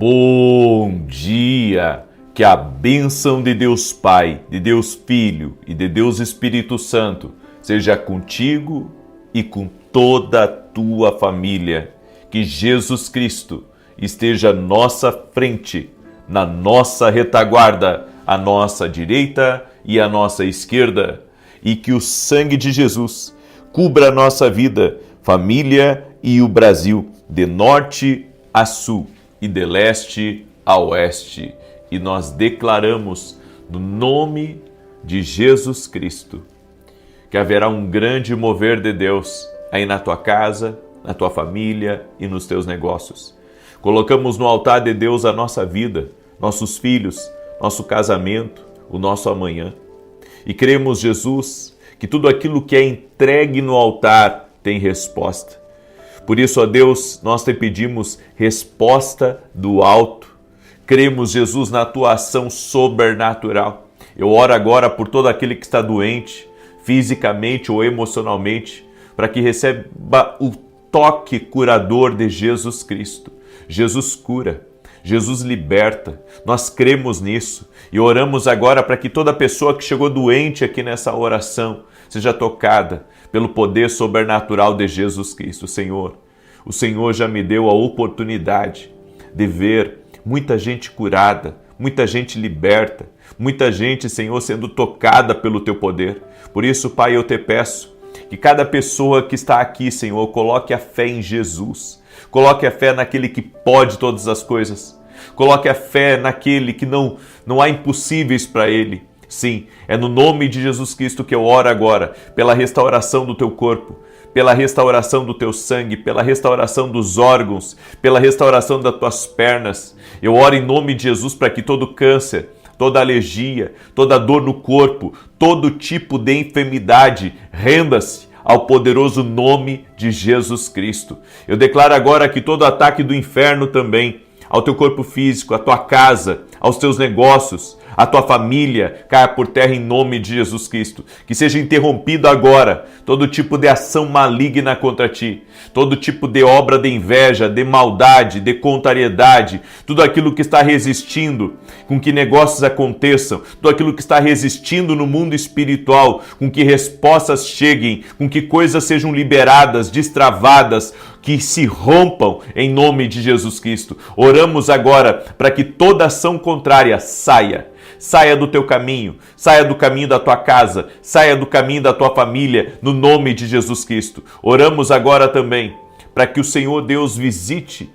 Bom dia! Que a bênção de Deus Pai, de Deus Filho e de Deus Espírito Santo seja contigo e com toda a tua família. Que Jesus Cristo esteja à nossa frente, na nossa retaguarda, à nossa direita e à nossa esquerda. E que o sangue de Jesus cubra a nossa vida, família e o Brasil, de norte a sul e de leste a oeste. E nós declaramos, no nome de Jesus Cristo, que haverá um grande mover de Deus aí na tua casa, na tua família e nos teus negócios. Colocamos no altar de Deus a nossa vida, nossos filhos, nosso casamento, o nosso amanhã. E cremos, Jesus, que tudo aquilo que é entregue no altar tem resposta. Por isso, ó Deus, nós te pedimos resposta do alto. Cremos, Jesus, na tua ação sobrenatural. Eu oro agora por todo aquele que está doente, fisicamente ou emocionalmente, para que receba o toque curador de Jesus Cristo. Jesus cura, Jesus liberta. Nós cremos nisso e oramos agora para que toda pessoa que chegou doente aqui nessa oração seja tocada pelo poder sobrenatural de Jesus Cristo. Senhor, o Senhor já me deu a oportunidade de ver muita gente curada, muita gente liberta, muita gente, Senhor, sendo tocada pelo teu poder. Por isso, Pai, eu te peço que cada pessoa que está aqui, Senhor, coloque a fé em Jesus, coloque a fé naquele que pode todas as coisas, coloque a fé naquele que não há impossíveis para ele. Sim, é no nome de Jesus Cristo que eu oro agora, pela restauração do teu corpo, pela restauração do teu sangue, pela restauração dos órgãos, pela restauração das tuas pernas. Eu oro em nome de Jesus para que todo câncer, toda alergia, toda dor no corpo, todo tipo de enfermidade renda-se ao poderoso nome de Jesus Cristo. Eu declaro agora que todo ataque do inferno também, ao teu corpo físico, à tua casa, aos teus negócios, à tua família, caia por terra em nome de Jesus Cristo. Que seja interrompido agora todo tipo de ação maligna contra ti, todo tipo de obra de inveja, de maldade, de contrariedade, tudo aquilo que está resistindo com que negócios aconteçam, tudo aquilo que está resistindo no mundo espiritual, com que respostas cheguem, com que coisas sejam liberadas, destravadas, que se rompam em nome de Jesus Cristo. Oramos agora para que toda ação contrária saia do teu caminho, saia do caminho da tua casa, saia do caminho da tua família, no nome de Jesus Cristo. Oramos agora também para que o Senhor Deus visite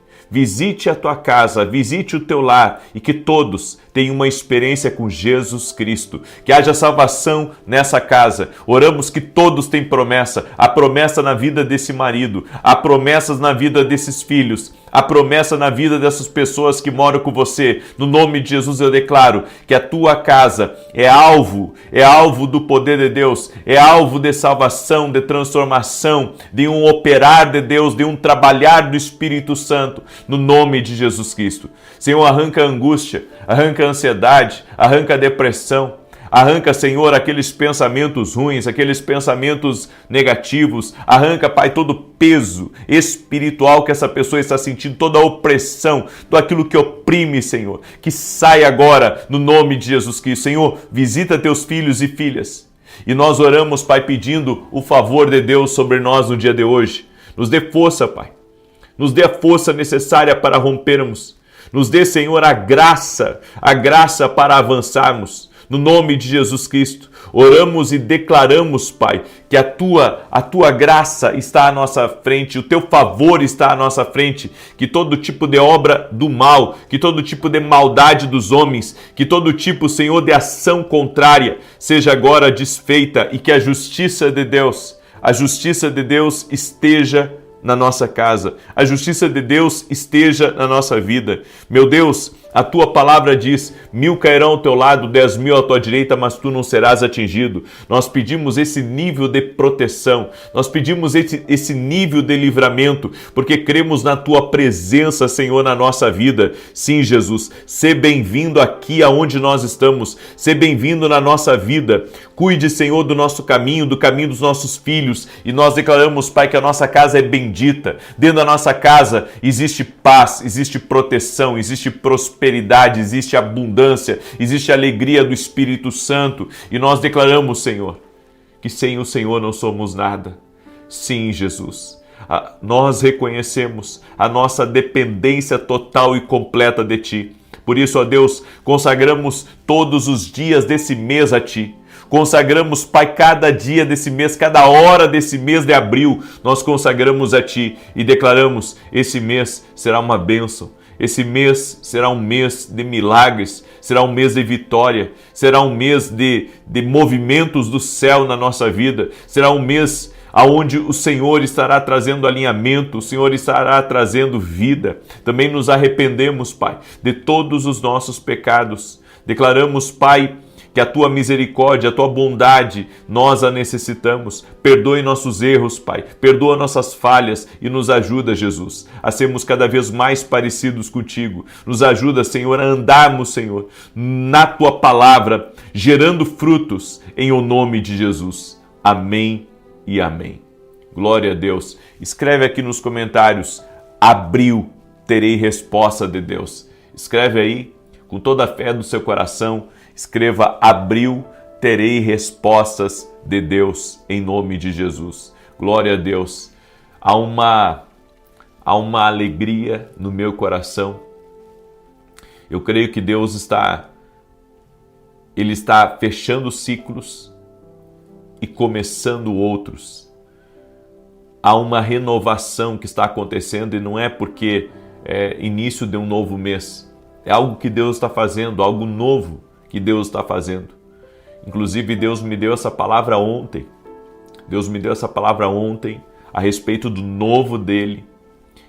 a tua casa, visite o teu lar e que todos tenham uma experiência com Jesus Cristo. Que haja salvação nessa casa. Oramos que todos têm promessa. Há promessa na vida desse marido, há promessas na vida desses filhos, há promessa na vida dessas pessoas que moram com você. No nome de Jesus eu declaro que a tua casa é alvo do poder de Deus, é alvo de salvação, de transformação, de um operar de Deus, de um trabalhar do Espírito Santo, no nome de Jesus Cristo. Senhor, arranca a angústia, arranca a ansiedade, arranca a depressão, arranca, Senhor, aqueles pensamentos ruins, aqueles pensamentos negativos. Arranca, Pai, todo o peso espiritual que essa pessoa está sentindo, toda a opressão, tudo aquilo que oprime, Senhor. Que saia agora no nome de Jesus Cristo. Senhor, visita teus filhos e filhas. E nós oramos, Pai, pedindo o favor de Deus sobre nós no dia de hoje. Nos dê força, Pai. Nos dê a força necessária para rompermos. Nos dê, Senhor, a graça para avançarmos. No nome de Jesus Cristo, oramos e declaramos, Pai, que a tua graça está à nossa frente, o teu favor está à nossa frente, que todo tipo de obra do mal, que todo tipo de maldade dos homens, que todo tipo, Senhor, de ação contrária seja agora desfeita e que a justiça de Deus esteja na nossa casa, a justiça de Deus esteja na nossa vida. Meu Deus, A tua palavra diz: 1000 cairão ao teu lado, 10.000 à tua direita, mas tu não serás atingido. Nós pedimos esse nível de proteção, nós pedimos esse nível de livramento, porque cremos na tua presença, Senhor, na nossa vida. Sim, Jesus, seja bem-vindo aqui aonde nós estamos, seja bem-vindo na nossa vida. Cuide, Senhor, do nosso caminho, do caminho dos nossos filhos, e nós declaramos, Pai, que a nossa casa é bendita. Dentro da nossa casa existe paz, existe proteção, existe prosperidade, existe abundância, existe alegria do Espírito Santo. E nós declaramos, Senhor, que sem o Senhor não somos nada. Sim, Jesus, nós reconhecemos a nossa dependência total e completa de Ti. Por isso, ó Deus, consagramos todos os dias desse mês a Ti. Consagramos, Pai, cada dia desse mês, cada hora desse mês de abril, nós consagramos a Ti e declaramos: esse mês será uma bênção, esse mês será um mês de milagres, será um mês de vitória, será um mês de movimentos do céu na nossa vida, será um mês aonde o Senhor estará trazendo alinhamento, o Senhor estará trazendo vida. Também nos arrependemos, Pai, de todos os nossos pecados. Declaramos, Pai, que a Tua misericórdia, a Tua bondade, nós a necessitamos. Perdoe nossos erros, Pai. Perdoa nossas falhas e nos ajuda, Jesus, a sermos cada vez mais parecidos contigo. Nos ajuda, Senhor, a andarmos, Senhor, na Tua palavra, gerando frutos em o nome de Jesus. Amém e amém. Glória a Deus. Escreve aqui nos comentários: abril, terei resposta de Deus. Escreve aí, com toda a fé do seu coração. Escreva: abril, terei respostas de Deus, em nome de Jesus. Glória a Deus. Há uma alegria no meu coração. Eu creio que Deus está fechando ciclos e começando outros. Há uma renovação que está acontecendo, e não é porque é início de um novo mês. É algo que Deus está fazendo, algo novo que Deus está fazendo. Inclusive, Deus me deu essa palavra ontem. Deus me deu essa palavra ontem a respeito do novo dele.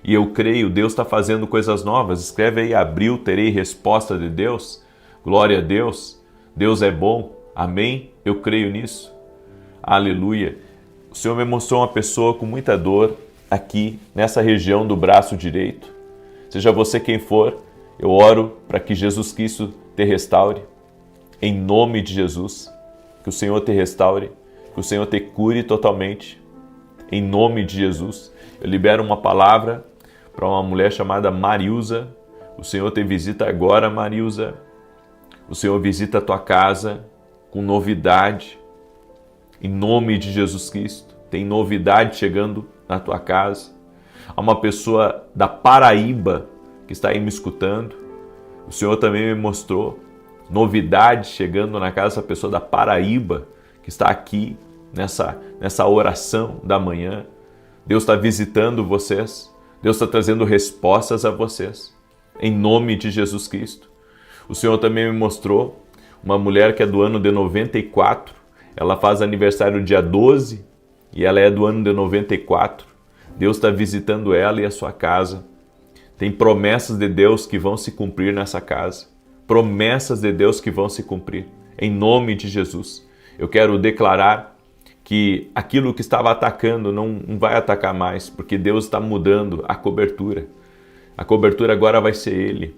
E eu creio, Deus está fazendo coisas novas. Escreve aí: abril, terei resposta de Deus. Glória a Deus. Deus é bom. Amém? Eu creio nisso. Aleluia. O Senhor me mostrou uma pessoa com muita dor aqui, nessa região do braço direito. Seja você quem for, eu oro para que Jesus Cristo te restaure. Em nome de Jesus, que o Senhor te restaure, que o Senhor te cure totalmente. Em nome de Jesus, eu libero uma palavra para uma mulher chamada Marilza. O Senhor te visita agora, Marilza. O Senhor visita a tua casa com novidade. Em nome de Jesus Cristo, tem novidade chegando na tua casa. Há uma pessoa da Paraíba que está aí me escutando. O Senhor também me mostrou novidade chegando na casa dessa pessoa da Paraíba que está aqui nessa oração da manhã. Deus está visitando vocês. Deus está trazendo respostas a vocês. Em nome de Jesus Cristo. O Senhor também me mostrou uma mulher que é do ano de 94. Ela faz aniversário dia 12 e ela é do ano de 94. Deus está visitando ela e a sua casa. Tem promessas de Deus que vão se cumprir nessa casa. Promessas de Deus que vão se cumprir. Em nome de Jesus. Eu quero declarar que aquilo que estava atacando não vai atacar mais, porque Deus está mudando a cobertura. A cobertura agora vai ser Ele,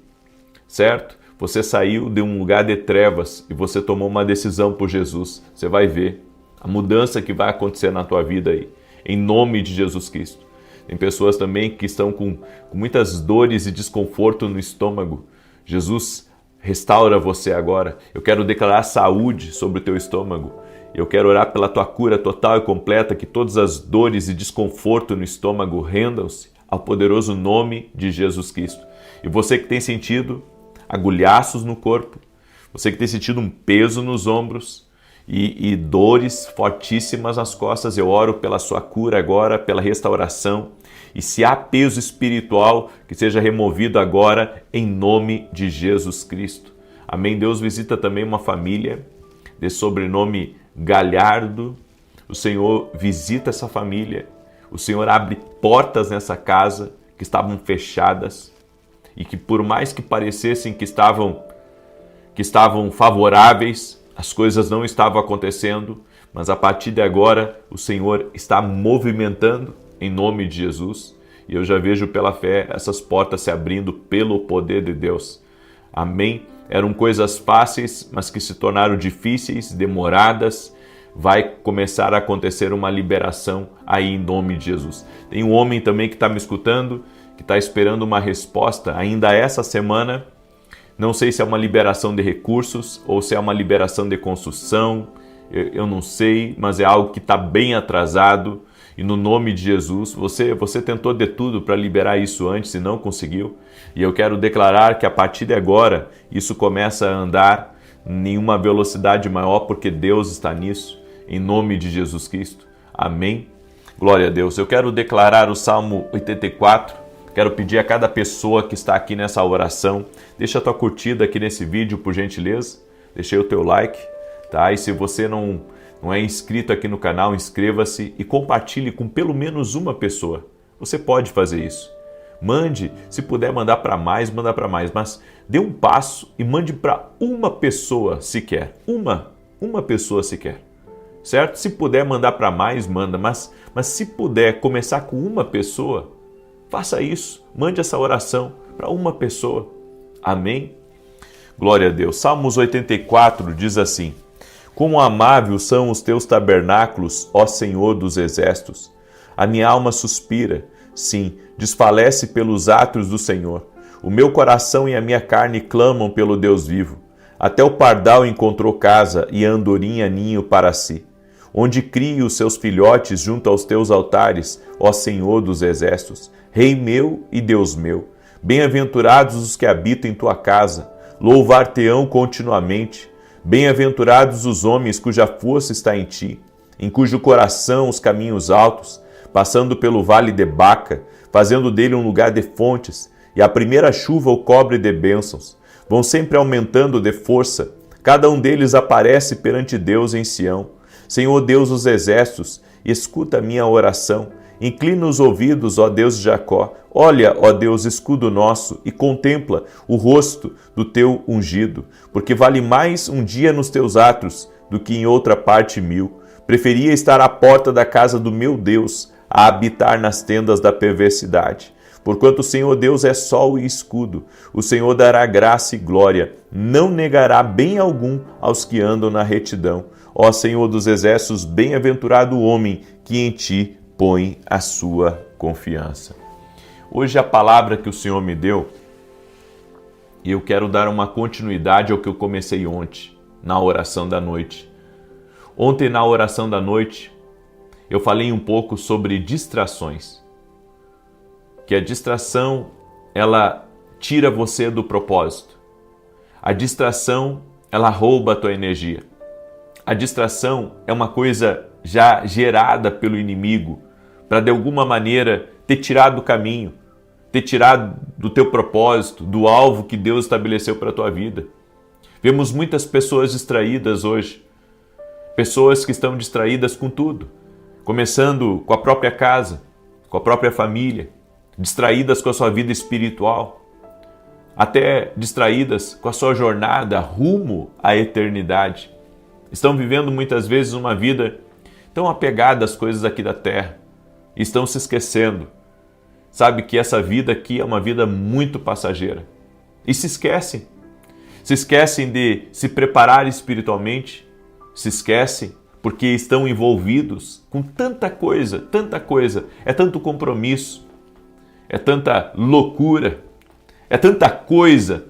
certo? Você saiu de um lugar de trevas e você tomou uma decisão por Jesus. Você vai ver a mudança que vai acontecer na tua vida aí, em nome de Jesus Cristo. Tem pessoas também que estão com muitas dores e desconforto no estômago. Jesus restaura você agora. Eu quero declarar saúde sobre o teu estômago. Eu quero orar pela tua cura total e completa, que todas as dores e desconforto no estômago rendam-se ao poderoso nome de Jesus Cristo. E você que tem sentido agulhaços no corpo, você que tem sentido um peso nos ombros e dores fortíssimas nas costas, eu oro pela sua cura agora, pela restauração. E se há peso espiritual, que seja removido agora em nome de Jesus Cristo. Amém. Deus visita também uma família de sobrenome Galhardo. O Senhor visita essa família. O Senhor abre portas nessa casa que estavam fechadas. e que por mais que parecessem que estavam favoráveis, as coisas não estavam acontecendo, mas a partir de agora o Senhor está movimentando em nome de Jesus. E eu já vejo pela fé essas portas se abrindo pelo poder de Deus. Amém? Eram coisas fáceis, mas que se tornaram difíceis, demoradas. Vai começar a acontecer uma liberação aí em nome de Jesus. Tem um homem também que está me escutando, que está esperando uma resposta ainda essa semana. Não sei se é uma liberação de recursos ou se é uma liberação de construção. Eu não sei, mas é algo que está bem atrasado. E no nome de Jesus, você tentou de tudo para liberar isso antes e não conseguiu. E eu quero declarar que a partir de agora, isso começa a andar em uma velocidade maior, porque Deus está nisso, em nome de Jesus Cristo. Amém? Glória a Deus. Eu quero declarar o Salmo 84. Quero pedir a cada pessoa que está aqui nessa oração, deixa a tua curtida aqui nesse vídeo, por gentileza. Deixa aí o teu like, tá? E se você não é inscrito aqui no canal, inscreva-se e compartilhe com pelo menos uma pessoa. Você pode fazer isso. Mande, se puder mandar para mais, manda para mais, mas dê um passo e mande para uma pessoa sequer. Uma pessoa sequer. Certo? Se puder mandar para mais, manda, mas se puder começar com uma pessoa, faça isso. Mande essa oração para uma pessoa. Amém? Glória a Deus. Salmos 84 diz assim: Quão amáveis são os teus tabernáculos, ó Senhor dos exércitos! A minha alma suspira, sim, desfalece pelos átrios do Senhor. O meu coração e a minha carne clamam pelo Deus vivo. Até o pardal encontrou casa e a andorinha ninho para si. Onde crie os seus filhotes junto aos teus altares, ó Senhor dos exércitos, Rei meu e Deus meu. Bem-aventurados os que habitam em tua casa, louvar-te-ão continuamente. Bem-aventurados os homens cuja força está em ti, em cujo coração os caminhos altos, passando pelo vale de Baca, fazendo dele um lugar de fontes, e a primeira chuva o cobre de bênçãos. Vão sempre aumentando de força, cada um deles aparece perante Deus em Sião. Senhor Deus dos exércitos, escuta a minha oração, inclina os ouvidos, ó Deus de Jacó. Olha, ó Deus, escudo nosso, e contempla o rosto do teu ungido, porque vale mais um dia nos teus atos do que em outra parte 1000. Preferia estar à porta da casa do meu Deus, a habitar nas tendas da perversidade. Porquanto o Senhor Deus é sol e escudo, o Senhor dará graça e glória, não negará bem algum aos que andam na retidão. Ó Senhor dos exércitos, bem-aventurado o homem que em ti põe a sua confiança. Hoje a palavra que o Senhor me deu, e eu quero dar uma continuidade ao que eu comecei ontem, na oração da noite. Ontem, na oração da noite, eu falei um pouco sobre distrações. Que a distração, ela tira você do propósito. A distração, ela rouba a tua energia. A distração é uma coisa já gerada pelo inimigo para, de alguma maneira, ter tirado do caminho, ter tirado do teu propósito, do alvo que Deus estabeleceu para a tua vida. Vemos muitas pessoas distraídas hoje, pessoas que estão distraídas com tudo, começando com a própria casa, com a própria família, distraídas com a sua vida espiritual, até distraídas com a sua jornada rumo à eternidade. Estão vivendo muitas vezes uma vida tão apegada às coisas aqui da terra, e estão se esquecendo, sabe, que essa vida aqui é uma vida muito passageira. E se esquecem de se preparar espiritualmente, se esquecem porque estão envolvidos com tanta coisa, é tanto compromisso, é tanta loucura, é tanta coisa,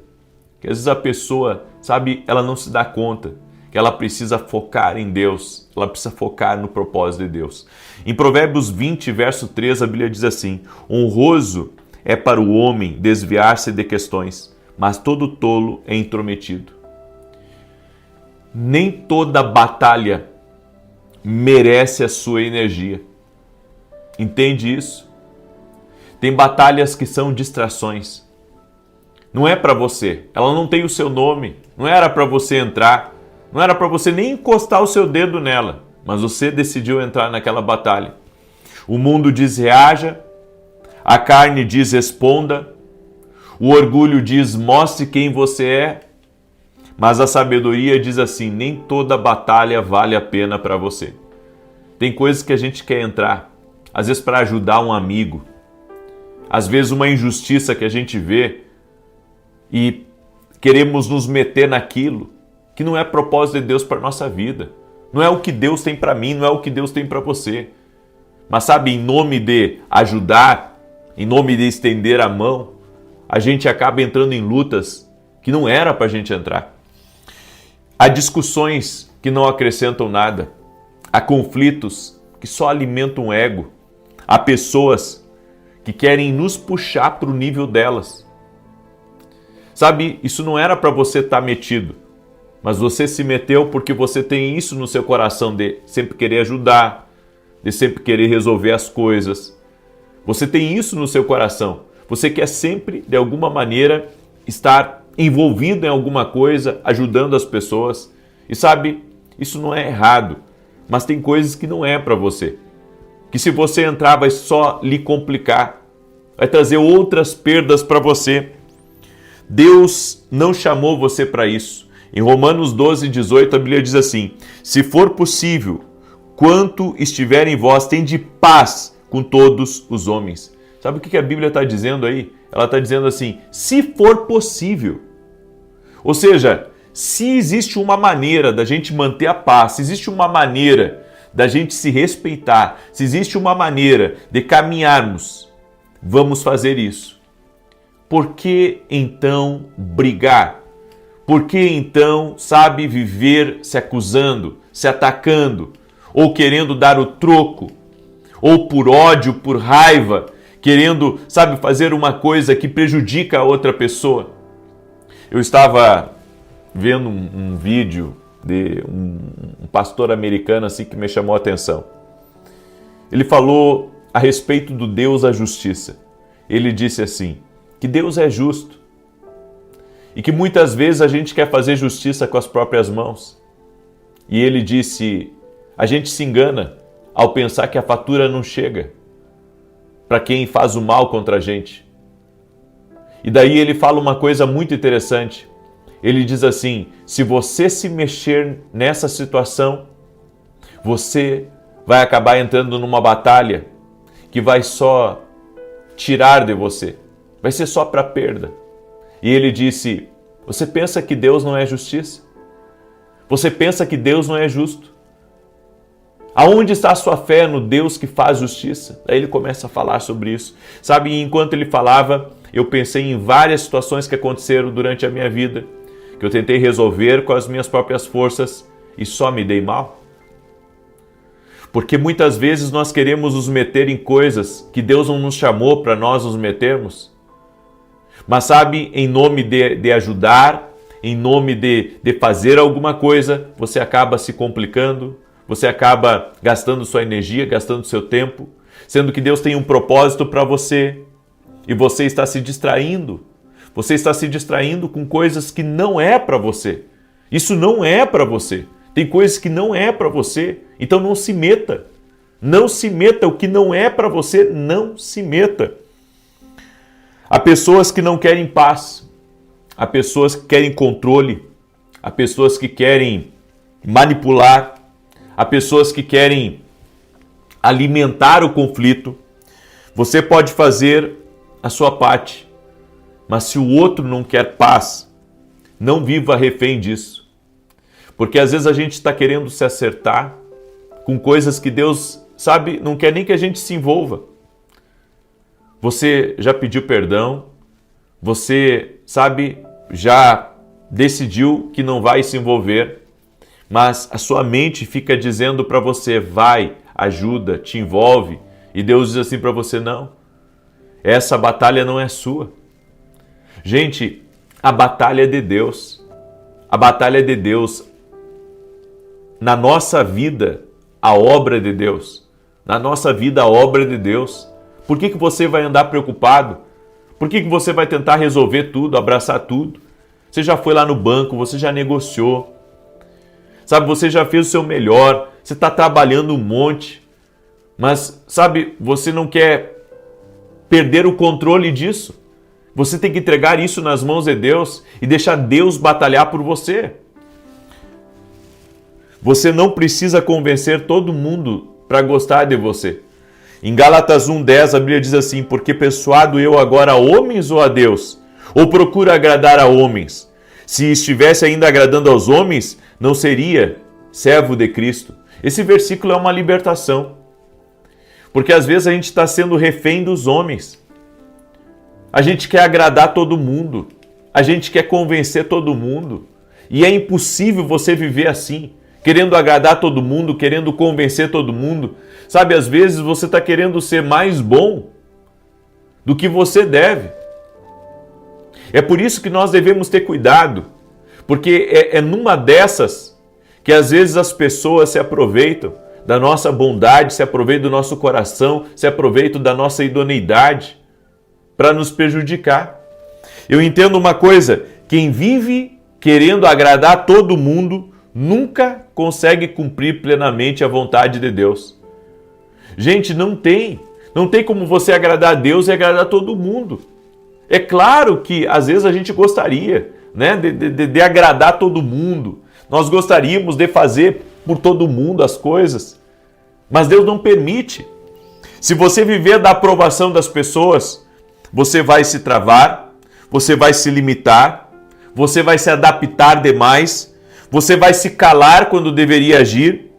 que às vezes a pessoa, sabe, ela não se dá conta que ela precisa focar em Deus, ela precisa focar no propósito de Deus. Em Provérbios 20, verso 3, a Bíblia diz assim: honroso é para o homem desviar-se de questões, mas todo tolo é intrometido. Nem toda batalha merece a sua energia. Entende isso? Tem batalhas que são distrações. Não é para você, ela não tem o seu nome, não era para você entrar, não era para você nem encostar o seu dedo nela, mas você decidiu entrar naquela batalha. O mundo diz reaja, a carne diz responda, O orgulho diz, mostre quem você é. Mas a sabedoria diz assim, nem toda batalha vale a pena para você. Tem coisas que a gente quer entrar, às vezes para ajudar um amigo, às vezes uma injustiça que a gente vê e queremos nos meter naquilo que não é propósito de Deus para a nossa vida. Não é o que Deus tem para mim, não é o que Deus tem para você. Mas sabe, em nome de ajudar, em nome de estender a mão, a gente acaba entrando em lutas que não era para a gente entrar. Há discussões que não acrescentam nada. Há conflitos que só alimentam o ego. Há pessoas que querem nos puxar para o nível delas. Sabe, isso não era para você estar metido, mas você se meteu porque você tem isso no seu coração de sempre querer ajudar, de sempre querer resolver as coisas. Você tem isso no seu coração. Você quer sempre, de alguma maneira, estar envolvido em alguma coisa, ajudando as pessoas. E sabe, isso não é errado, mas tem coisas que não é para você. Que se você entrar vai só lhe complicar, vai trazer outras perdas para você. Deus não chamou você para isso. Em Romanos 12:18 a Bíblia diz assim, se for possível, quanto estiver em vós, tende paz com todos os homens. Sabe o que a Bíblia está dizendo aí? Ela está dizendo assim, se for possível. Ou seja, se existe uma maneira da gente manter a paz, se existe uma maneira da gente se respeitar, se existe uma maneira de caminharmos, vamos fazer isso. Por que então brigar? Por que então, sabe, viver se acusando, se atacando, ou querendo dar o troco, ou por ódio, por raiva, querendo, sabe, fazer uma coisa que prejudica a outra pessoa? Eu estava vendo um vídeo de um pastor americano assim que me chamou a atenção. Ele falou a respeito do Deus da justiça. Ele disse assim, que Deus é justo e que muitas vezes a gente quer fazer justiça com as próprias mãos. E ele disse, a gente se engana ao pensar que a fatura não chega para quem faz o mal contra a gente. E daí ele fala uma coisa muito interessante. Ele diz assim, se você se mexer nessa situação, você vai acabar entrando numa batalha que vai só tirar de você. Vai ser só para perda. E ele disse, você pensa que Deus não é justiça? Você pensa que Deus não é justo? Aonde está a sua fé no Deus que faz justiça? Aí ele começa a falar sobre isso. Sabe, e enquanto ele falava, eu pensei em várias situações que aconteceram durante a minha vida, que eu tentei resolver com as minhas próprias forças e só me dei mal. Porque muitas vezes nós queremos nos meter em coisas que Deus não nos chamou para nós nos metermos. Mas sabe, em nome de ajudar, em nome de fazer alguma coisa, você acaba se complicando, você acaba gastando sua energia, gastando seu tempo, sendo que Deus tem um propósito para você e você está se distraindo. Você está se distraindo com coisas que não é para você. Isso não é para você. Tem coisas que não é para você. Então não se meta. Não se meta. O que não é para você, não se meta. Há pessoas que não querem paz. Há pessoas que querem controle. Há pessoas que querem manipular. Há pessoas que querem alimentar o conflito. Você pode fazer a sua parte. Mas se o outro não quer paz, não viva refém disso. Porque às vezes a gente está querendo se acertar com coisas que Deus, sabe, não quer nem que a gente se envolva. Você já pediu perdão, você, sabe, já decidiu que não vai se envolver, mas a sua mente fica dizendo para você, vai, ajuda, te envolve, e Deus diz assim para você, não, essa batalha não é sua. Gente, a batalha é de Deus. A batalha é de Deus. Na nossa vida, a obra é de Deus. Na nossa vida, a obra é de Deus. Por que você vai andar preocupado? Por que você vai tentar resolver tudo, abraçar tudo? Você já foi lá no banco, você já negociou. Sabe, você já fez o seu melhor. Você está trabalhando um monte. Mas, sabe, você não quer perder o controle disso. Você tem que entregar isso nas mãos de Deus e deixar Deus batalhar por você. Você não precisa convencer todo mundo para gostar de você. Em Gálatas 1:10 a Bíblia diz assim: porque persuado eu agora a homens ou a Deus? Ou procuro agradar a homens? Se estivesse ainda agradando aos homens, não seria servo de Cristo. Esse versículo é uma libertação. Porque às vezes a gente está sendo refém dos homens. A gente quer agradar todo mundo. A gente quer convencer todo mundo. E é impossível você viver assim, querendo agradar todo mundo, querendo convencer todo mundo. Sabe, às vezes você está querendo ser mais bom do que você deve. É por isso que nós devemos ter cuidado, porque é numa dessas que às vezes as pessoas se aproveitam da nossa bondade, se aproveitam do nosso coração, se aproveitam da nossa idoneidade para nos prejudicar. Eu entendo uma coisa: quem vive querendo agradar todo mundo nunca consegue cumprir plenamente a vontade de Deus. Gente, não tem como você agradar a Deus e agradar todo mundo. É claro que às vezes a gente gostaria, né, de agradar todo mundo. Nós gostaríamos de fazer por todo mundo as coisas, mas Deus não permite. Se você viver da aprovação das pessoas, você vai se travar, você vai se limitar, você vai se adaptar demais, você vai se calar quando deveria agir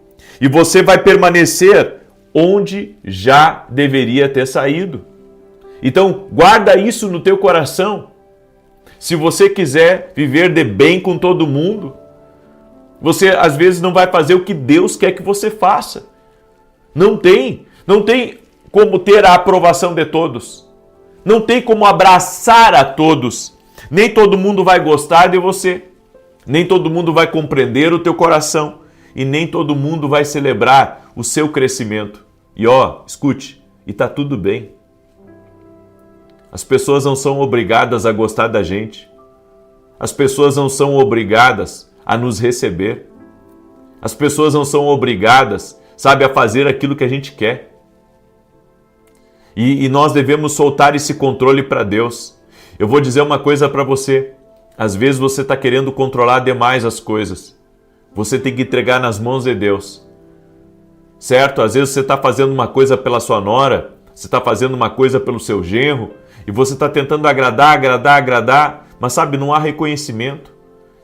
e você vai permanecer onde já deveria ter saído. Então, guarda isso no teu coração. Se você quiser viver de bem com todo mundo, você às vezes não vai fazer o que Deus quer que você faça. Não tem como ter a aprovação de todos. Não tem como abraçar a todos. Nem todo mundo vai gostar de você. Nem todo mundo vai compreender o teu coração. E nem todo mundo vai celebrar o seu crescimento. E escute, e tá tudo bem. As pessoas não são obrigadas a gostar da gente. As pessoas não são obrigadas a nos receber. As pessoas não são obrigadas, a fazer aquilo que a gente quer. E nós devemos soltar esse controle para Deus. Eu vou dizer uma coisa para você. Às vezes você está querendo controlar demais as coisas. Você tem que entregar nas mãos de Deus. Certo? Às vezes você está fazendo uma coisa pela sua nora, você está fazendo uma coisa pelo seu genro, e você está tentando agradar, mas não há reconhecimento.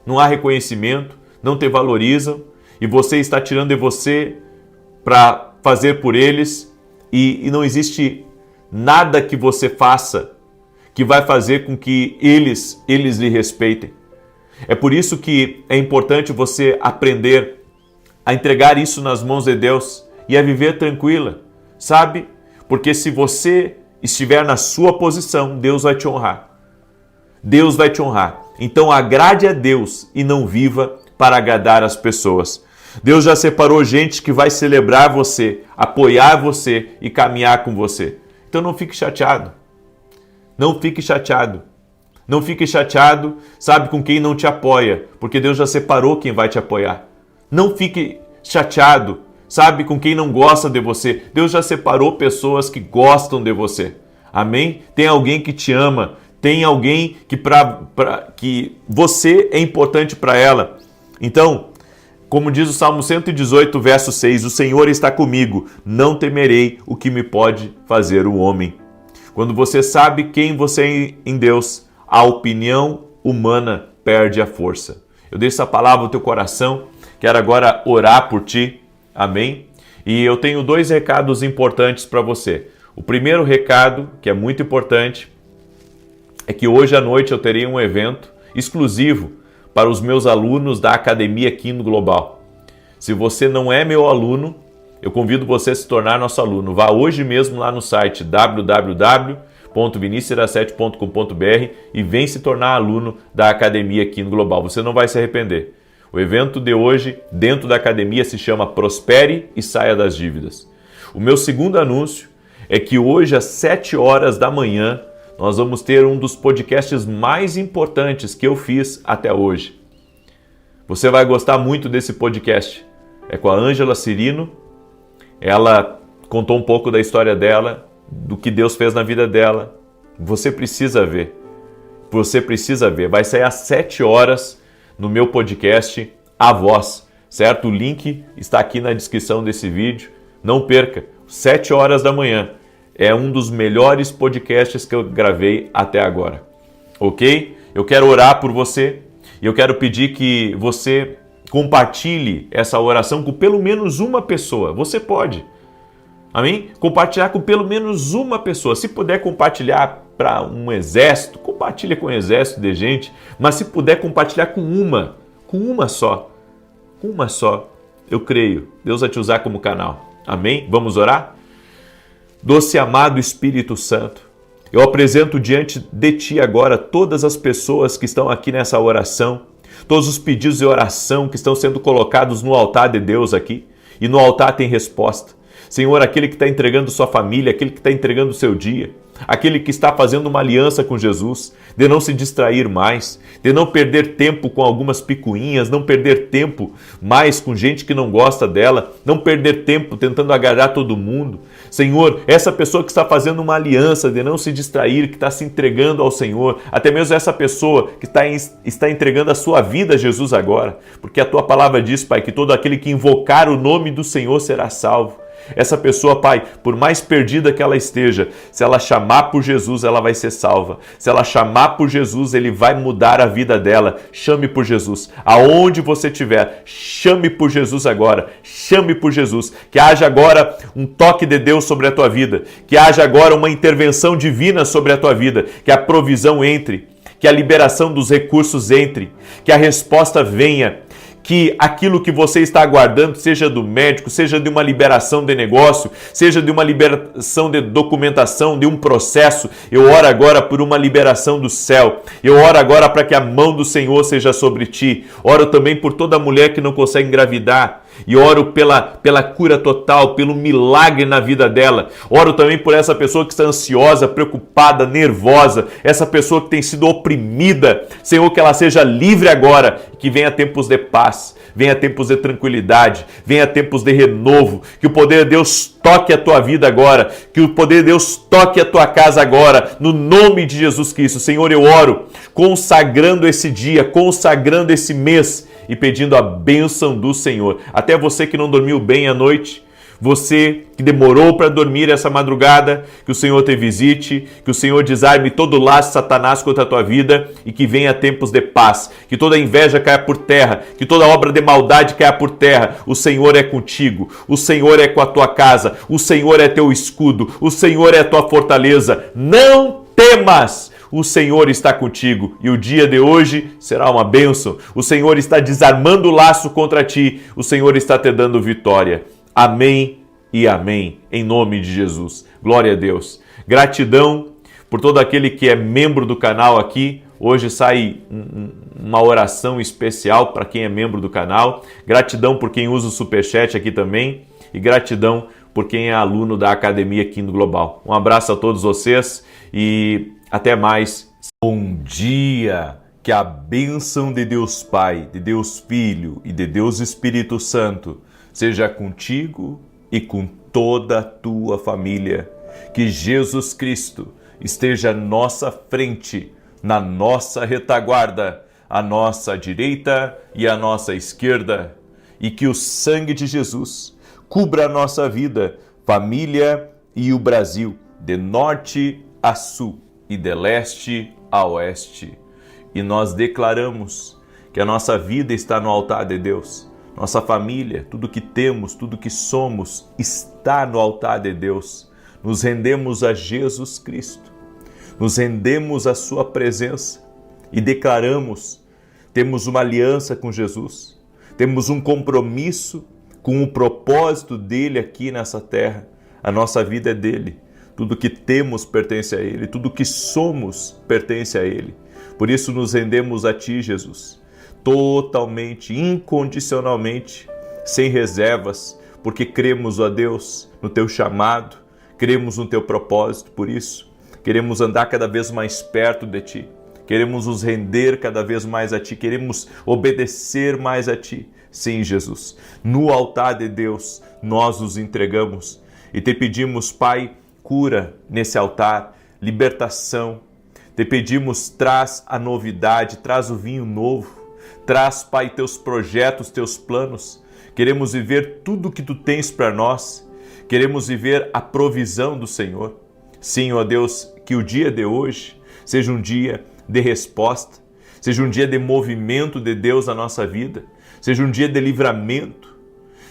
Não há reconhecimento, não te valorizam, e você está tirando de você para fazer por eles, e não existe nada que você faça que vai fazer com que eles lhe respeitem. É por isso que é importante você aprender a entregar isso nas mãos de Deus e a viver tranquila, sabe? Porque se você estiver na sua posição, Deus vai te honrar. Deus vai te honrar. Então agrade a Deus e não viva para agradar as pessoas. Deus já separou gente que vai celebrar você, apoiar você e caminhar com você. Então não fique chateado. Não fique chateado. Não fique chateado, com quem não te apoia, porque Deus já separou quem vai te apoiar. Não fique chateado, com quem não gosta de você. Deus já separou pessoas que gostam de você. Amém? Tem alguém que te ama. Tem alguém que você é importante para ela. Então, como diz o Salmo 118, verso 6, o Senhor está comigo, não temerei o que me pode fazer o homem. Quando você sabe quem você é em Deus, a opinião humana perde a força. Eu deixo essa palavra no teu coração, quero agora orar por ti, amém? E eu tenho 2 recados importantes para você. O primeiro recado, que é muito importante, é que hoje à noite eu terei um evento exclusivo para os meus alunos da Academia Kingdom Global. Se você não é meu aluno, eu convido você a se tornar nosso aluno. Vá hoje mesmo lá no site www.vinicius17.com.br e vem se tornar aluno da Academia Kingdom Global. Você não vai se arrepender. O evento de hoje, dentro da academia, se chama Prospere e Saia das Dívidas. O meu segundo anúncio é que hoje, às 7 horas da manhã, nós vamos ter um dos podcasts mais importantes que eu fiz até hoje. Você vai gostar muito desse podcast. É com a Ângela Cirino. Ela contou um pouco da história dela, do que Deus fez na vida dela. Você precisa ver. Você precisa ver. Vai sair às 7 horas no meu podcast A Voz, certo? O link está aqui na descrição desse vídeo. Não perca, 7 horas da manhã. É um dos melhores podcasts que eu gravei até agora, ok? Eu quero orar por você e eu quero pedir que você compartilhe essa oração com pelo menos uma pessoa. Você pode, amém? Compartilhar com pelo menos uma pessoa. Se puder compartilhar para um exército, compartilha com um exército de gente, mas se puder compartilhar com uma só, eu creio, Deus vai te usar como canal, amém? Vamos orar? Doce e amado Espírito Santo, eu apresento diante de Ti agora todas as pessoas que estão aqui nessa oração, todos os pedidos de oração que estão sendo colocados no altar de Deus aqui, e no altar tem resposta. Senhor, aquele que está entregando sua família, aquele que está entregando o seu dia, aquele que está fazendo uma aliança com Jesus, de não se distrair mais, de não perder tempo com algumas picuinhas, não perder tempo mais com gente que não gosta dela, não perder tempo tentando agradar todo mundo. Senhor, essa pessoa que está fazendo uma aliança de não se distrair, que está se entregando ao Senhor, até mesmo essa pessoa que está entregando a sua vida a Jesus agora, porque a Tua palavra diz, Pai, que todo aquele que invocar o nome do Senhor será salvo. Essa pessoa, Pai, por mais perdida que ela esteja, se ela chamar por Jesus, ela vai ser salva. Se ela chamar por Jesus, Ele vai mudar a vida dela. Chame por Jesus. Aonde você estiver, chame por Jesus agora. Chame por Jesus. Que haja agora um toque de Deus sobre a tua vida. Que haja agora uma intervenção divina sobre a tua vida. Que a provisão entre. Que a liberação dos recursos entre. Que a resposta venha. Que aquilo que você está aguardando, seja do médico, seja de uma liberação de negócio, seja de uma liberação de documentação, de um processo, eu oro agora por uma liberação do céu. Eu oro agora para que a mão do Senhor seja sobre ti. Oro também por toda mulher que não consegue engravidar. E oro pela cura total, pelo milagre na vida dela. Oro também por essa pessoa que está ansiosa, preocupada, nervosa, essa pessoa que tem sido oprimida. Senhor, que ela seja livre agora, que venha tempos de paz, venha tempos de tranquilidade, venha tempos de renovo, que o poder de Deus toque a tua vida agora, que o poder de Deus toque a tua casa agora, no nome de Jesus Cristo. Senhor, eu oro consagrando esse dia, consagrando esse mês, e pedindo a bênção do Senhor. Até você que não dormiu bem à noite, você que demorou para dormir essa madrugada, que o Senhor te visite, que o Senhor desarme todo o laço de Satanás contra a tua vida e que venha tempos de paz, que toda inveja caia por terra, que toda obra de maldade caia por terra. O Senhor é contigo, o Senhor é com a tua casa, o Senhor é teu escudo, o Senhor é a tua fortaleza. Não temas! O Senhor está contigo e o dia de hoje será uma bênção. O Senhor está desarmando o laço contra ti. O Senhor está te dando vitória. Amém e amém. Em nome de Jesus. Glória a Deus. Gratidão por todo aquele que é membro do canal aqui. Hoje sai uma oração especial para quem é membro do canal. Gratidão por quem usa o Superchat aqui também. E gratidão por quem é aluno da Academia Kingdom Global. Um abraço a todos vocês e até mais. Bom dia! Que a bênção de Deus Pai, de Deus Filho e de Deus Espírito Santo seja contigo e com toda a tua família. Que Jesus Cristo esteja à nossa frente, na nossa retaguarda, à nossa direita e à nossa esquerda. E que o sangue de Jesus cubra a nossa vida, família e o Brasil, de norte a sul e de leste a oeste. E nós declaramos que a nossa vida está no altar de Deus. Nossa família, tudo que temos, tudo que somos, está no altar de Deus. Nos rendemos a Jesus Cristo. Nos rendemos à sua presença e declaramos, temos uma aliança com Jesus. Temos um compromisso com o propósito dele aqui nessa terra. A nossa vida é dele. Tudo que temos pertence a Ele, tudo que somos pertence a Ele. Por isso nos rendemos a Ti, Jesus, totalmente, incondicionalmente, sem reservas, porque cremos, ó Deus, no Teu chamado, cremos no Teu propósito. Por isso, queremos andar cada vez mais perto de Ti, queremos nos render cada vez mais a Ti, queremos obedecer mais a Ti. Sim, Jesus, no altar de Deus nós nos entregamos e Te pedimos, Pai, cura nesse altar, libertação. te pedimos, traz a novidade, traz o vinho novo, traz, Pai, teus projetos, teus planos. Queremos viver tudo o que tu tens para nós, queremos viver a provisão do Senhor. Sim, ó Deus, que o dia de hoje seja um dia de resposta, seja um dia de movimento de Deus na nossa vida, seja um dia de livramento,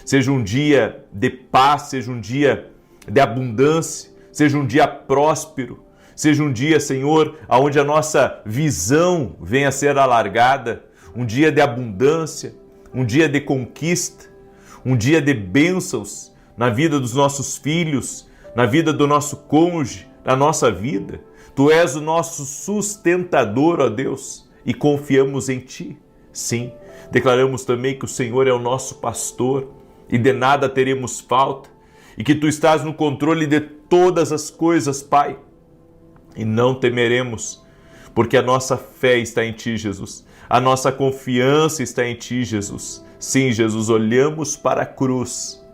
seja um dia de paz, seja um dia de abundância, seja um dia próspero, seja um dia, Senhor, onde a nossa visão venha a ser alargada, um dia de abundância, um dia de conquista, um dia de bênçãos na vida dos nossos filhos, na vida do nosso cônjuge, na nossa vida. Tu és o nosso sustentador, ó Deus, e confiamos em Ti. Sim, declaramos também que o Senhor é o nosso pastor e de nada teremos falta, e que Tu estás no controle de todas as coisas, Pai. E não temeremos, porque a nossa fé está em Ti, Jesus. A nossa confiança está em Ti, Jesus. Sim, Jesus, olhamos para a cruz.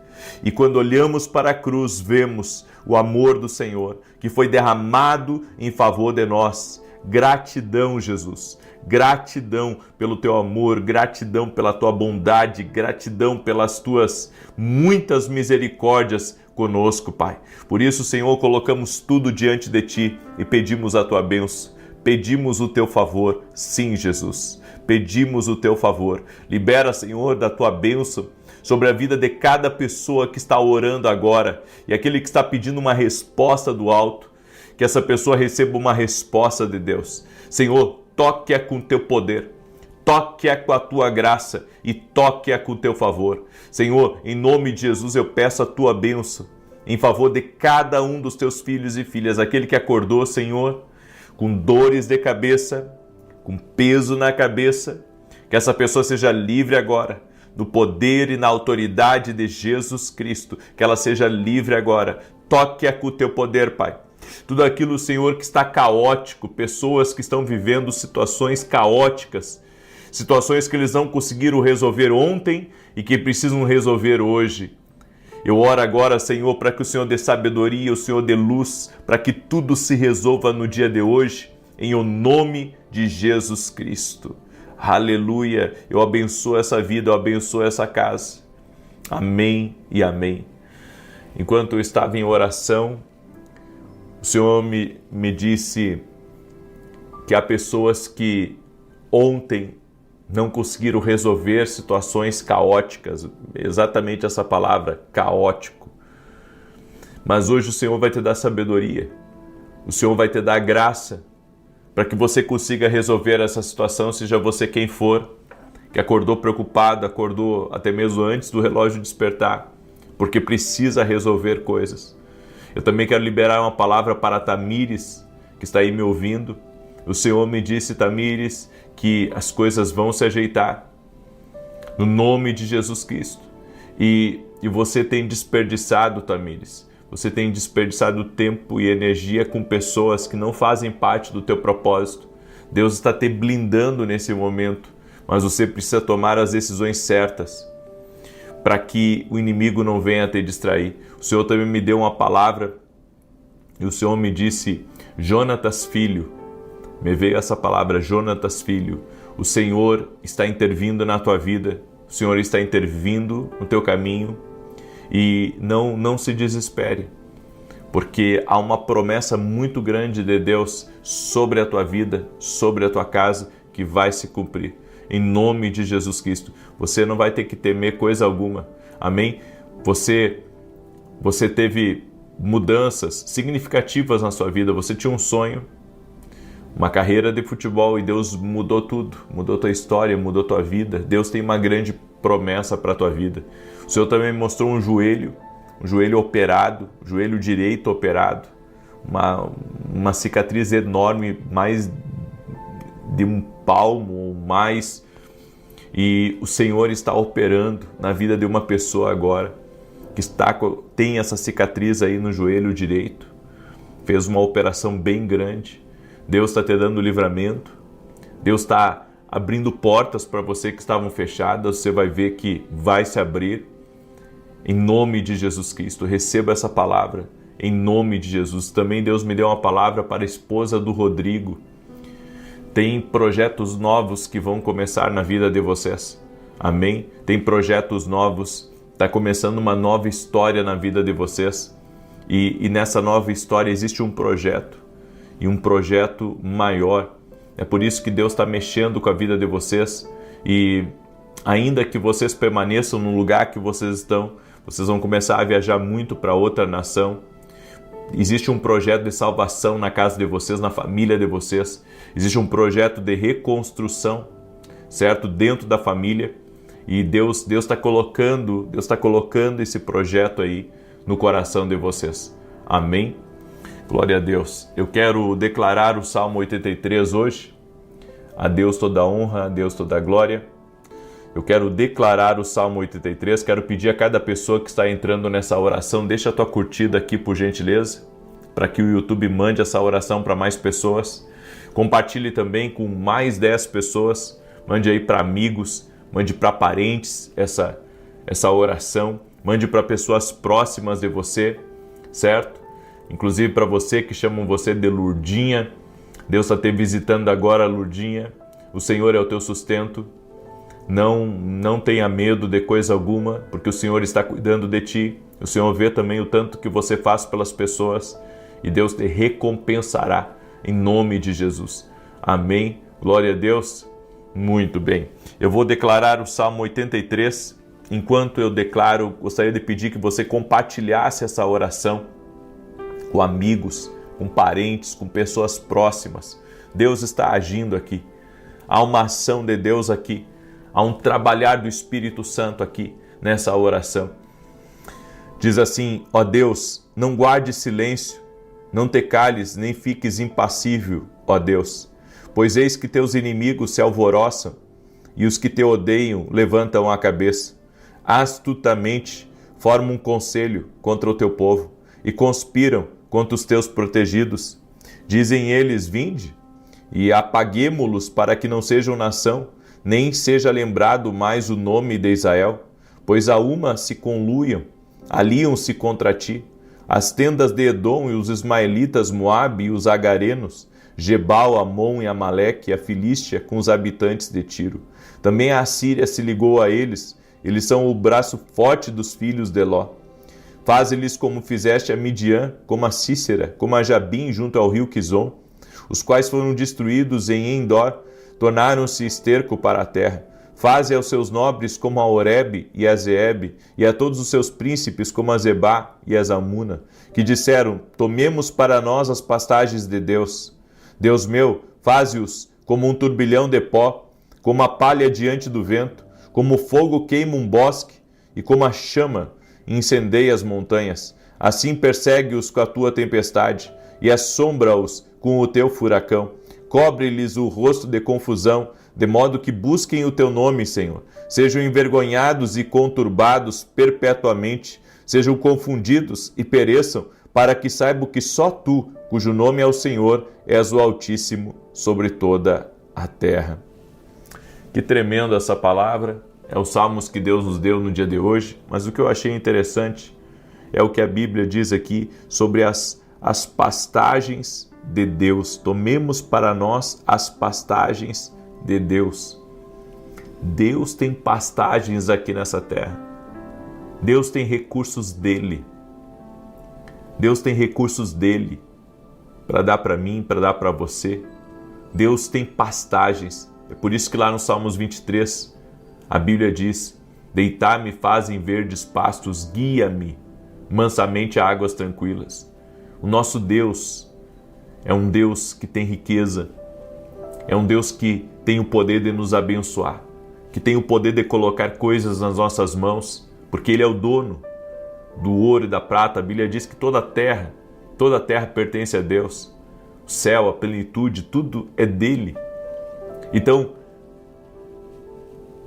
E quando olhamos para a cruz, vemos o amor do Senhor, que foi derramado em favor de nós. Gratidão, Jesus. Gratidão pelo Teu amor, gratidão pela Tua bondade, gratidão pelas Tuas muitas misericórdias conosco, Pai. Por isso, Senhor, colocamos tudo diante de Ti e pedimos a Tua bênção. Pedimos o Teu favor. Sim, Jesus. Pedimos o Teu favor. Libera, Senhor, da Tua bênção sobre a vida de cada pessoa que está orando agora e aquele que está pedindo uma resposta do alto, que essa pessoa receba uma resposta de Deus. Senhor, toque-a com Teu poder, toque-a com a Tua graça e toque-a com o Teu favor. Senhor, em nome de Jesus eu peço a Tua bênção em favor de cada um dos Teus filhos e filhas, aquele que acordou, Senhor, com dores de cabeça, com peso na cabeça, que essa pessoa seja livre agora, no poder e na autoridade de Jesus Cristo, que ela seja livre agora. Toque-a com o Teu poder, Pai. Tudo aquilo, Senhor, que está caótico, pessoas que estão vivendo situações caóticas, situações que eles não conseguiram resolver ontem e que precisam resolver hoje. Eu oro agora, Senhor, para que o Senhor dê sabedoria, o Senhor dê luz, para que tudo se resolva no dia de hoje, em o nome de Jesus Cristo. Aleluia! Eu abençoo essa vida, eu abençoo essa casa. Amém e amém. Enquanto eu estava em oração, o Senhor me disse que há pessoas que ontem não conseguiram resolver situações caóticas, exatamente essa palavra, caótico. Mas hoje o Senhor vai te dar sabedoria, o Senhor vai te dar graça para que você consiga resolver essa situação, seja você quem for, que acordou preocupado, acordou até mesmo antes do relógio despertar, porque precisa resolver coisas. Eu também quero liberar uma palavra para Tamires, que está aí me ouvindo. O Senhor me disse, Tamires, que as coisas vão se ajeitar, no nome de Jesus Cristo. E você tem desperdiçado, Tamires, você tem desperdiçado tempo e energia com pessoas que não fazem parte do teu propósito. Deus está te blindando nesse momento, mas você precisa tomar as decisões certas para que o inimigo não venha te distrair. O Senhor também me deu uma palavra e o Senhor me disse, Jonatas, filho, me veio essa palavra, Jonatas, filho, o Senhor está intervindo na tua vida, o Senhor está intervindo no teu caminho e não se desespere, porque há uma promessa muito grande de Deus sobre a tua vida, sobre a tua casa, que vai se cumprir. Em nome de Jesus Cristo, você não vai ter que temer coisa alguma. Amém? Você teve mudanças significativas na sua vida. Você tinha um sonho, uma carreira de futebol, e Deus mudou tudo. Mudou tua história, mudou tua vida. Deus tem uma grande promessa para a tua vida. O Senhor também me mostrou um joelho operado, joelho direito operado, uma cicatriz enorme, mais de um palmo ou mais, e o Senhor está operando na vida de uma pessoa agora que tem essa cicatriz aí no joelho direito, fez uma operação bem grande. Deus está te dando livramento, Deus está abrindo portas para você que estavam fechadas, você vai ver que vai se abrir, em nome de Jesus Cristo. Receba essa palavra, em nome de Jesus. Também Deus me deu uma palavra para a esposa do Rodrigo. Tem projetos novos que vão começar na vida de vocês. Amém? Tem projetos novos. Está começando uma nova história na vida de vocês. E nessa nova história existe um projeto. E um projeto maior. É por isso que Deus está mexendo com a vida de vocês. E ainda que vocês permaneçam no lugar que vocês estão, vocês vão começar a viajar muito para outra nação. Existe um projeto de salvação na casa de vocês, na família de vocês. Existe um projeto de reconstrução, certo? Dentro da família. E Deus está colocando esse projeto aí no coração de vocês. Amém? Glória a Deus. Eu quero declarar o Salmo 83 hoje. A Deus toda a honra, a Deus toda a glória. Eu quero declarar o Salmo 83, quero pedir a cada pessoa que está entrando nessa oração, deixa a tua curtida aqui por gentileza, para que o YouTube mande essa oração para mais pessoas. Compartilhe também com mais 10 pessoas, mande aí para amigos, mande para parentes essa oração, mande para pessoas próximas de você, certo? Inclusive para você que chamam você de Lurdinha. Deus está te visitando agora, Lurdinha. O Senhor é o teu sustento. Não tenha medo de coisa alguma, porque o Senhor está cuidando de ti. O Senhor vê também o tanto que você faz pelas pessoas e Deus te recompensará em nome de Jesus. Amém? Glória a Deus. Muito bem. Eu vou declarar o Salmo 83. Enquanto eu declaro, gostaria de pedir que você compartilhasse essa oração com amigos, com parentes, com pessoas próximas. Deus está agindo aqui. Há uma ação de Deus aqui. Há um trabalhar do Espírito Santo aqui nessa oração. Diz assim: ó Deus, não guardes silêncio, não te cales, nem fiques impassível, ó Deus. Pois eis que teus inimigos se alvoroçam e os que te odeiam levantam a cabeça. Astutamente formam um conselho contra o teu povo e conspiram contra os teus protegidos. Dizem eles: vinde, e apaguemo-los para que não sejam nação, nem seja lembrado mais o nome de Israel, pois a uma se conluiam, aliam-se contra ti, as tendas de Edom e os ismaelitas, Moabe e os agarenos, Gebal, Amon e Amaleque e a Filístia com os habitantes de Tiro. Também a Assíria se ligou a eles, eles são o braço forte dos filhos de Ló. Faze-lhes como fizeste a Midian, como a Cícera, como a Jabim junto ao rio Quizon, os quais foram destruídos em Endor, tornaram-se esterco para a terra. Faze aos seus nobres como a Oreb e a Zeeb, e a todos os seus príncipes como a Zebá e a Zalmuna, que disseram: tomemos para nós as pastagens de Deus. Deus meu, faze-os como um turbilhão de pó, como a palha diante do vento, como o fogo queima um bosque, e como a chama incendeia as montanhas. Assim persegue-os com a tua tempestade, e assombra-os com o teu furacão. Cobre-lhes o rosto de confusão, de modo que busquem o teu nome, Senhor. Sejam envergonhados e conturbados perpetuamente, sejam confundidos e pereçam, para que saibam que só tu, cujo nome é o Senhor, és o Altíssimo sobre toda a terra. Que tremendo essa palavra, é os salmos que Deus nos deu no dia de hoje, mas o que eu achei interessante é o que a Bíblia diz aqui sobre as pastagens de Deus. Tomemos para nós as pastagens de Deus. Deus tem pastagens aqui nessa terra. Deus tem recursos dele. Deus tem recursos dele para dar para mim, para dar para você. Deus tem pastagens. É por isso que lá no Salmos 23, a Bíblia diz: deitar-me fazem verdes pastos, guia-me mansamente a águas tranquilas. O nosso Deus é um Deus que tem riqueza, é um Deus que tem o poder de nos abençoar, que tem o poder de colocar coisas nas nossas mãos, porque Ele é o dono do ouro e da prata. A Bíblia diz que toda a terra pertence a Deus. O céu, a plenitude, tudo é dele. Então,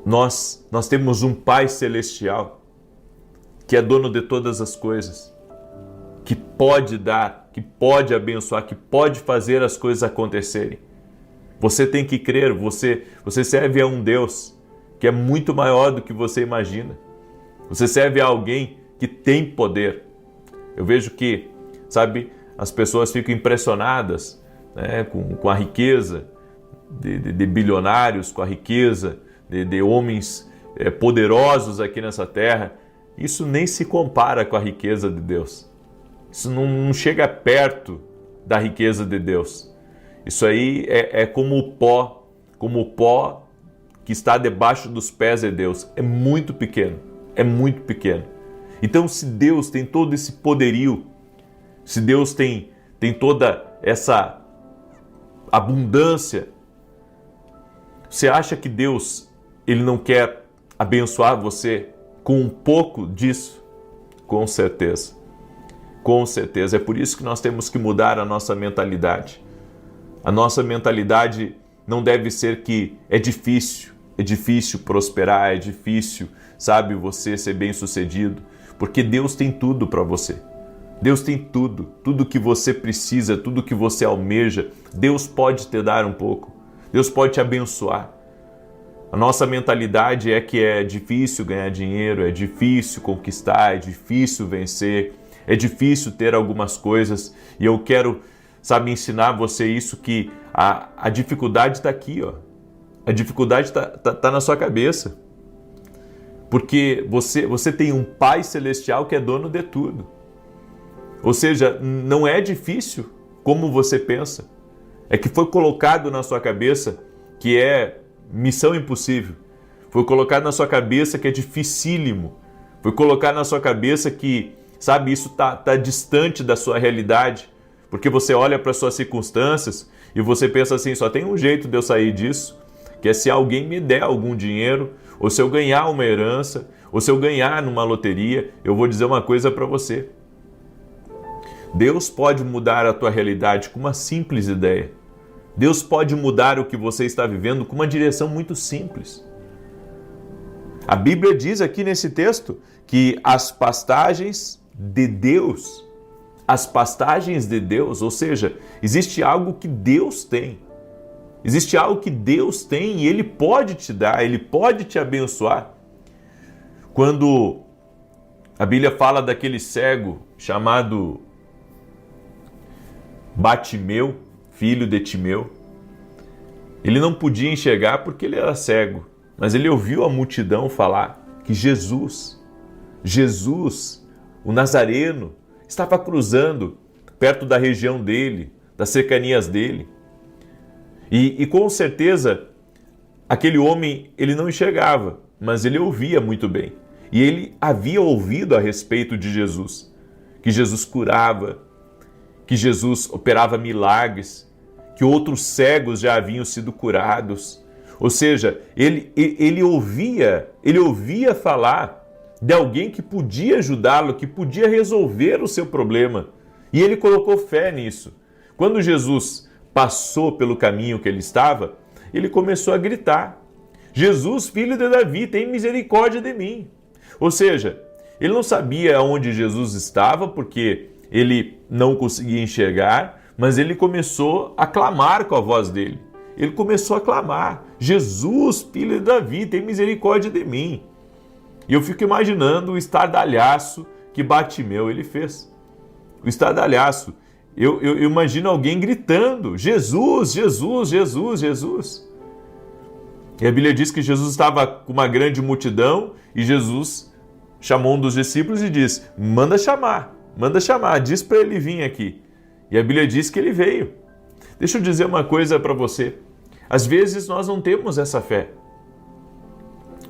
nós temos um Pai Celestial que é dono de todas as coisas, que pode dar, que pode abençoar, que pode fazer as coisas acontecerem. Você tem que crer, você serve a um Deus que é muito maior do que você imagina. Você serve a alguém que tem poder. Eu vejo que, as pessoas ficam impressionadas, né, com a riqueza de bilionários, com a riqueza de homens poderosos aqui nessa terra, isso nem se compara com a riqueza de Deus. Isso não chega perto da riqueza de Deus. Isso aí é como o pó que está debaixo dos pés de Deus. É muito pequeno, é muito pequeno. Então, se Deus tem todo esse poderio, se Deus tem toda essa abundância, você acha que Deus ele não quer abençoar você com um pouco disso? Com certeza. Com certeza. É por isso que nós temos que mudar a nossa mentalidade. A nossa mentalidade não deve ser que é difícil prosperar, é difícil, sabe, você ser bem-sucedido, porque Deus tem tudo para você. Deus tem tudo que você precisa, tudo que você almeja, Deus pode te dar um pouco, Deus pode te abençoar. A nossa mentalidade é que é difícil ganhar dinheiro, é difícil conquistar, é difícil vencer, é difícil ter algumas coisas, e eu quero, sabe, ensinar você isso, que a dificuldade está aqui, ó. A dificuldade tá na sua cabeça, porque você tem um Pai Celestial que é dono de tudo. Ou seja, não é difícil como você pensa. É que foi colocado na sua cabeça que é missão impossível. Foi colocado na sua cabeça que é dificílimo. Foi colocado na sua cabeça que, sabe, isso tá distante da sua realidade. Porque você olha para as suas circunstâncias e você pensa assim, só tem um jeito de eu sair disso, que é se alguém me der algum dinheiro, ou se eu ganhar uma herança, ou se eu ganhar numa loteria. Eu vou dizer uma coisa para você. Deus pode mudar a tua realidade com uma simples ideia. Deus pode mudar o que você está vivendo com uma direção muito simples. A Bíblia diz aqui nesse texto que as pastagens de Deus, ou seja, existe algo que Deus tem. Existe algo que Deus tem e Ele pode te dar, Ele pode te abençoar. Quando a Bíblia fala daquele cego chamado Batimeu, filho de Timeu, ele não podia enxergar porque ele era cego, mas ele ouviu a multidão falar que Jesus, o Nazareno, estava cruzando perto da região dele, das cercanias dele. E com certeza, aquele homem, ele não enxergava, mas ele ouvia muito bem. E ele havia ouvido a respeito de Jesus, que Jesus curava, que Jesus operava milagres, que outros cegos já haviam sido curados. Ou seja, ele ouvia falar de alguém que podia ajudá-lo, que podia resolver o seu problema. E ele colocou fé nisso. Quando Jesus passou pelo caminho que ele estava, ele começou a gritar: Jesus, filho de Davi, tem misericórdia de mim. Ou seja, ele não sabia onde Jesus estava, porque ele não conseguia enxergar, mas ele começou a clamar com a voz dele. Ele começou a clamar: Jesus, filho de Davi, tem misericórdia de mim. E eu fico imaginando o estardalhaço que Batimeu ele fez. O estardalhaço. Eu imagino alguém gritando: Jesus, Jesus, Jesus, Jesus. E a Bíblia diz que Jesus estava com uma grande multidão e Jesus chamou um dos discípulos e disse: manda chamar, diz para ele vir aqui. E a Bíblia diz que ele veio. Deixa eu dizer uma coisa para você. Às vezes nós não temos essa fé.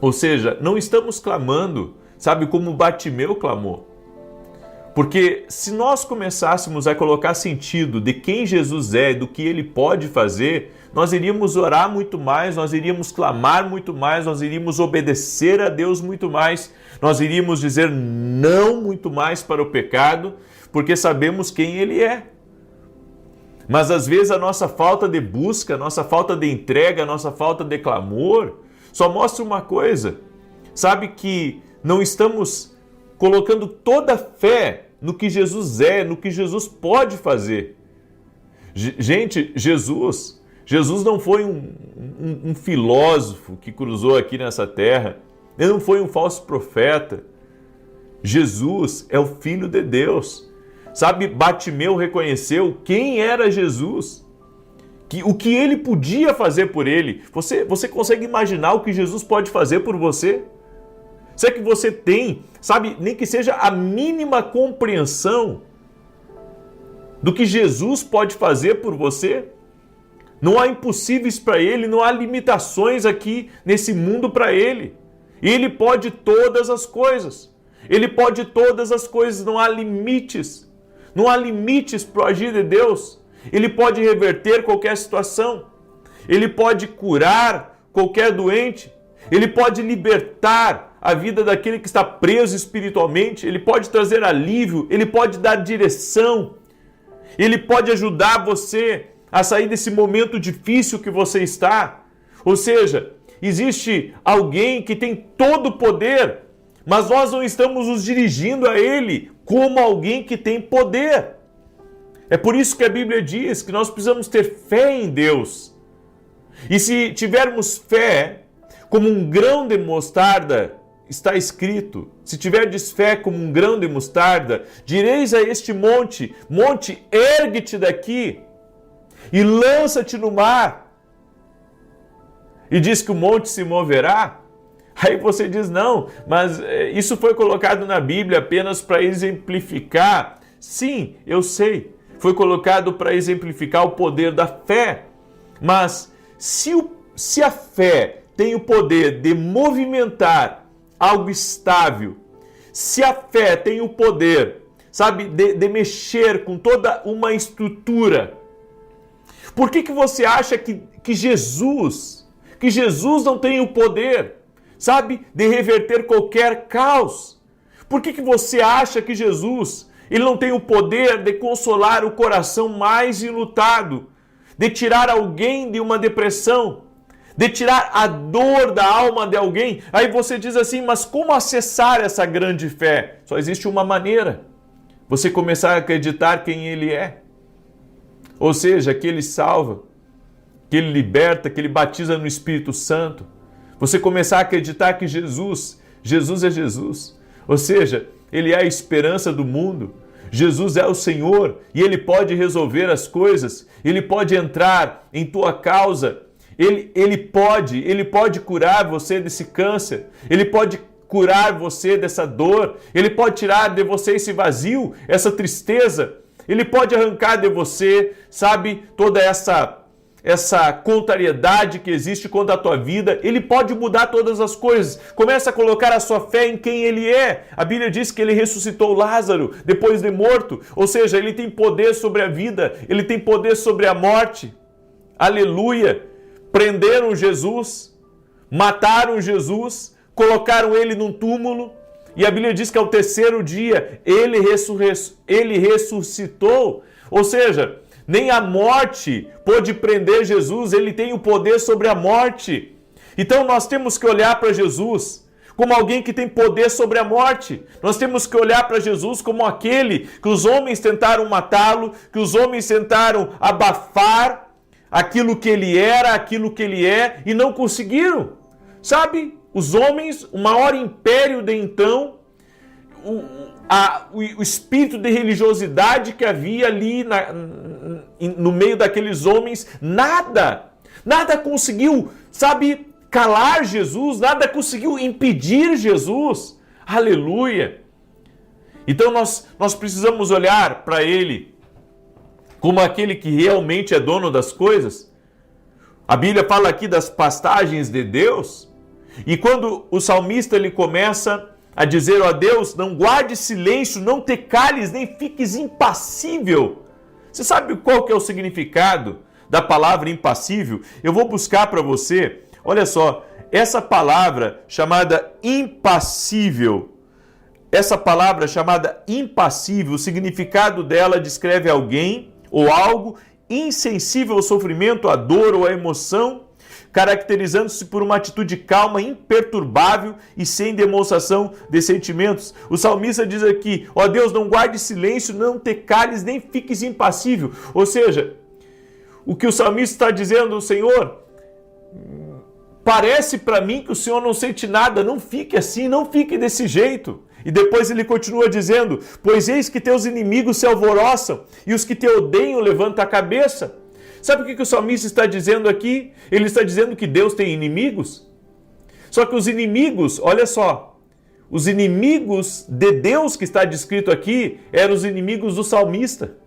Ou seja, não estamos clamando, sabe, como Batimeu clamou. Porque se nós começássemos a colocar sentido de quem Jesus é e do que Ele pode fazer, nós iríamos orar muito mais, nós iríamos clamar muito mais, nós iríamos obedecer a Deus muito mais, nós iríamos dizer não muito mais para o pecado, porque sabemos quem Ele é. Mas às vezes a nossa falta de busca, a nossa falta de entrega, a nossa falta de clamor, só mostra uma coisa, sabe, que não estamos colocando toda a fé no que Jesus é, no que Jesus pode fazer. Gente, Jesus não foi um filósofo que cruzou aqui nessa terra, ele não foi um falso profeta. Jesus é o Filho de Deus. Sabe, Batimeu reconheceu quem era Jesus, o que ele podia fazer por ele. Você consegue imaginar o que Jesus pode fazer por você? Será que você tem, sabe, nem que seja a mínima compreensão do que Jesus pode fazer por você? Não há impossíveis para ele, não há limitações aqui nesse mundo para ele. Ele pode todas as coisas. Ele pode todas as coisas, não há limites. Não há limites para o agir de Deus. Ele pode reverter qualquer situação. Ele pode curar qualquer doente. Ele pode libertar a vida daquele que está preso espiritualmente. Ele pode trazer alívio. Ele pode dar direção. Ele pode ajudar você a sair desse momento difícil que você está. Ou seja, existe alguém que tem todo o poder, mas nós não estamos nos dirigindo a ele como alguém que tem poder. É por isso que a Bíblia diz que nós precisamos ter fé em Deus. E se tivermos fé como um grão de mostarda, está escrito, se tiverdes fé como um grão de mostarda, direis a este monte, monte, ergue-te daqui e lança-te no mar. E diz que o monte se moverá. Aí você diz, não, mas isso foi colocado na Bíblia apenas para exemplificar. Sim, eu sei, foi colocado para exemplificar o poder da fé. Mas se a fé tem o poder de movimentar algo estável, se a fé tem o poder, sabe, de mexer com toda uma estrutura, por que você acha que Jesus não tem o poder, sabe, de reverter qualquer caos? Por que você acha que Jesus, ele não tem o poder de consolar o coração mais enlutado, de tirar alguém de uma depressão, de tirar a dor da alma de alguém? Aí você diz assim, mas como acessar essa grande fé? Só existe uma maneira, você começar a acreditar quem ele é. Ou seja, que ele salva, que ele liberta, que ele batiza no Espírito Santo. Você começar a acreditar que Jesus é Jesus. Ou seja, ele é a esperança do mundo. Jesus é o Senhor e ele pode resolver as coisas. Ele pode entrar em tua causa. Ele pode curar você desse câncer. Ele pode curar você dessa dor. Ele pode tirar de você esse vazio, essa tristeza. Ele pode arrancar de você, sabe, toda essa contrariedade que existe contra a tua vida. Ele pode mudar todas as coisas. Começa a colocar a sua fé em quem ele é. A Bíblia diz que ele ressuscitou Lázaro depois de morto. Ou seja, ele tem poder sobre a vida. Ele tem poder sobre a morte. Aleluia! Prenderam Jesus, mataram Jesus, colocaram ele num túmulo. E a Bíblia diz que ao terceiro dia ele ressuscitou. Ou seja, nem a morte pôde prender Jesus, ele tem o poder sobre a morte. Então nós temos que olhar para Jesus como alguém que tem poder sobre a morte. Nós temos que olhar para Jesus como aquele que os homens tentaram matá-lo, que os homens tentaram abafar aquilo que ele era, aquilo que ele é, e não conseguiram. Sabe? Os homens, o maior império de então, o espírito de religiosidade que havia ali no meio daqueles homens, nada conseguiu, sabe, calar Jesus, nada conseguiu impedir Jesus. Aleluia! Então nós precisamos olhar para ele como aquele que realmente é dono das coisas. A Bíblia fala aqui das pastagens de Deus. E quando o salmista ele começa a dizer, ó Deus, não guarde silêncio, não te cales, nem fiques impassível. Você sabe qual que é o significado da palavra impassível? Eu vou buscar para você. Olha só, essa palavra chamada impassível, o significado dela descreve alguém ou algo insensível ao sofrimento, à dor ou à emoção, caracterizando-se por uma atitude calma, imperturbável e sem demonstração de sentimentos. O salmista diz aqui, ó Deus, não guarde silêncio, não te cales, nem fiques impassível. Ou seja, o que o salmista está dizendo, Senhor, parece para mim que o Senhor não sente nada, não fique assim, não fique desse jeito. E depois ele continua dizendo, pois eis que teus inimigos se alvoroçam e os que te odeiam levantam a cabeça. Sabe o que o salmista está dizendo aqui? Ele está dizendo que Deus tem inimigos. Só que os inimigos, olha só, os inimigos de Deus que está descrito aqui eram os inimigos do salmista.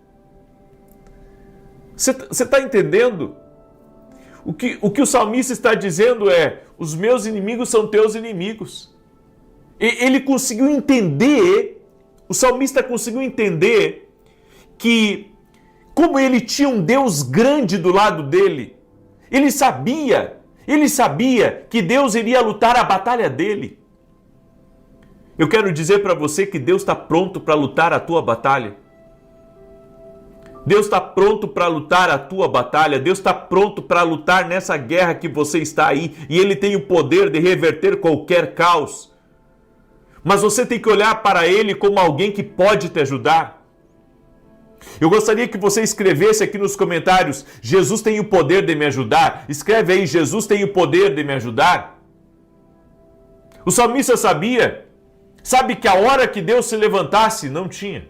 Você está entendendo? O que o salmista está dizendo é: os meus inimigos são teus inimigos. Ele conseguiu entender, o salmista conseguiu entender que, como ele tinha um Deus grande do lado dele, ele sabia que Deus iria lutar a batalha dele. Eu quero dizer para você que Deus está pronto para lutar a tua batalha. Deus está pronto para lutar a tua batalha. Deus está pronto para lutar nessa guerra que você está aí. E Ele tem o poder de reverter qualquer caos. Mas você tem que olhar para Ele como alguém que pode te ajudar. Eu gostaria que você escrevesse aqui nos comentários: Jesus tem o poder de me ajudar. Escreve aí: Jesus tem o poder de me ajudar. O salmista sabe que a hora que Deus se levantasse, não tinha.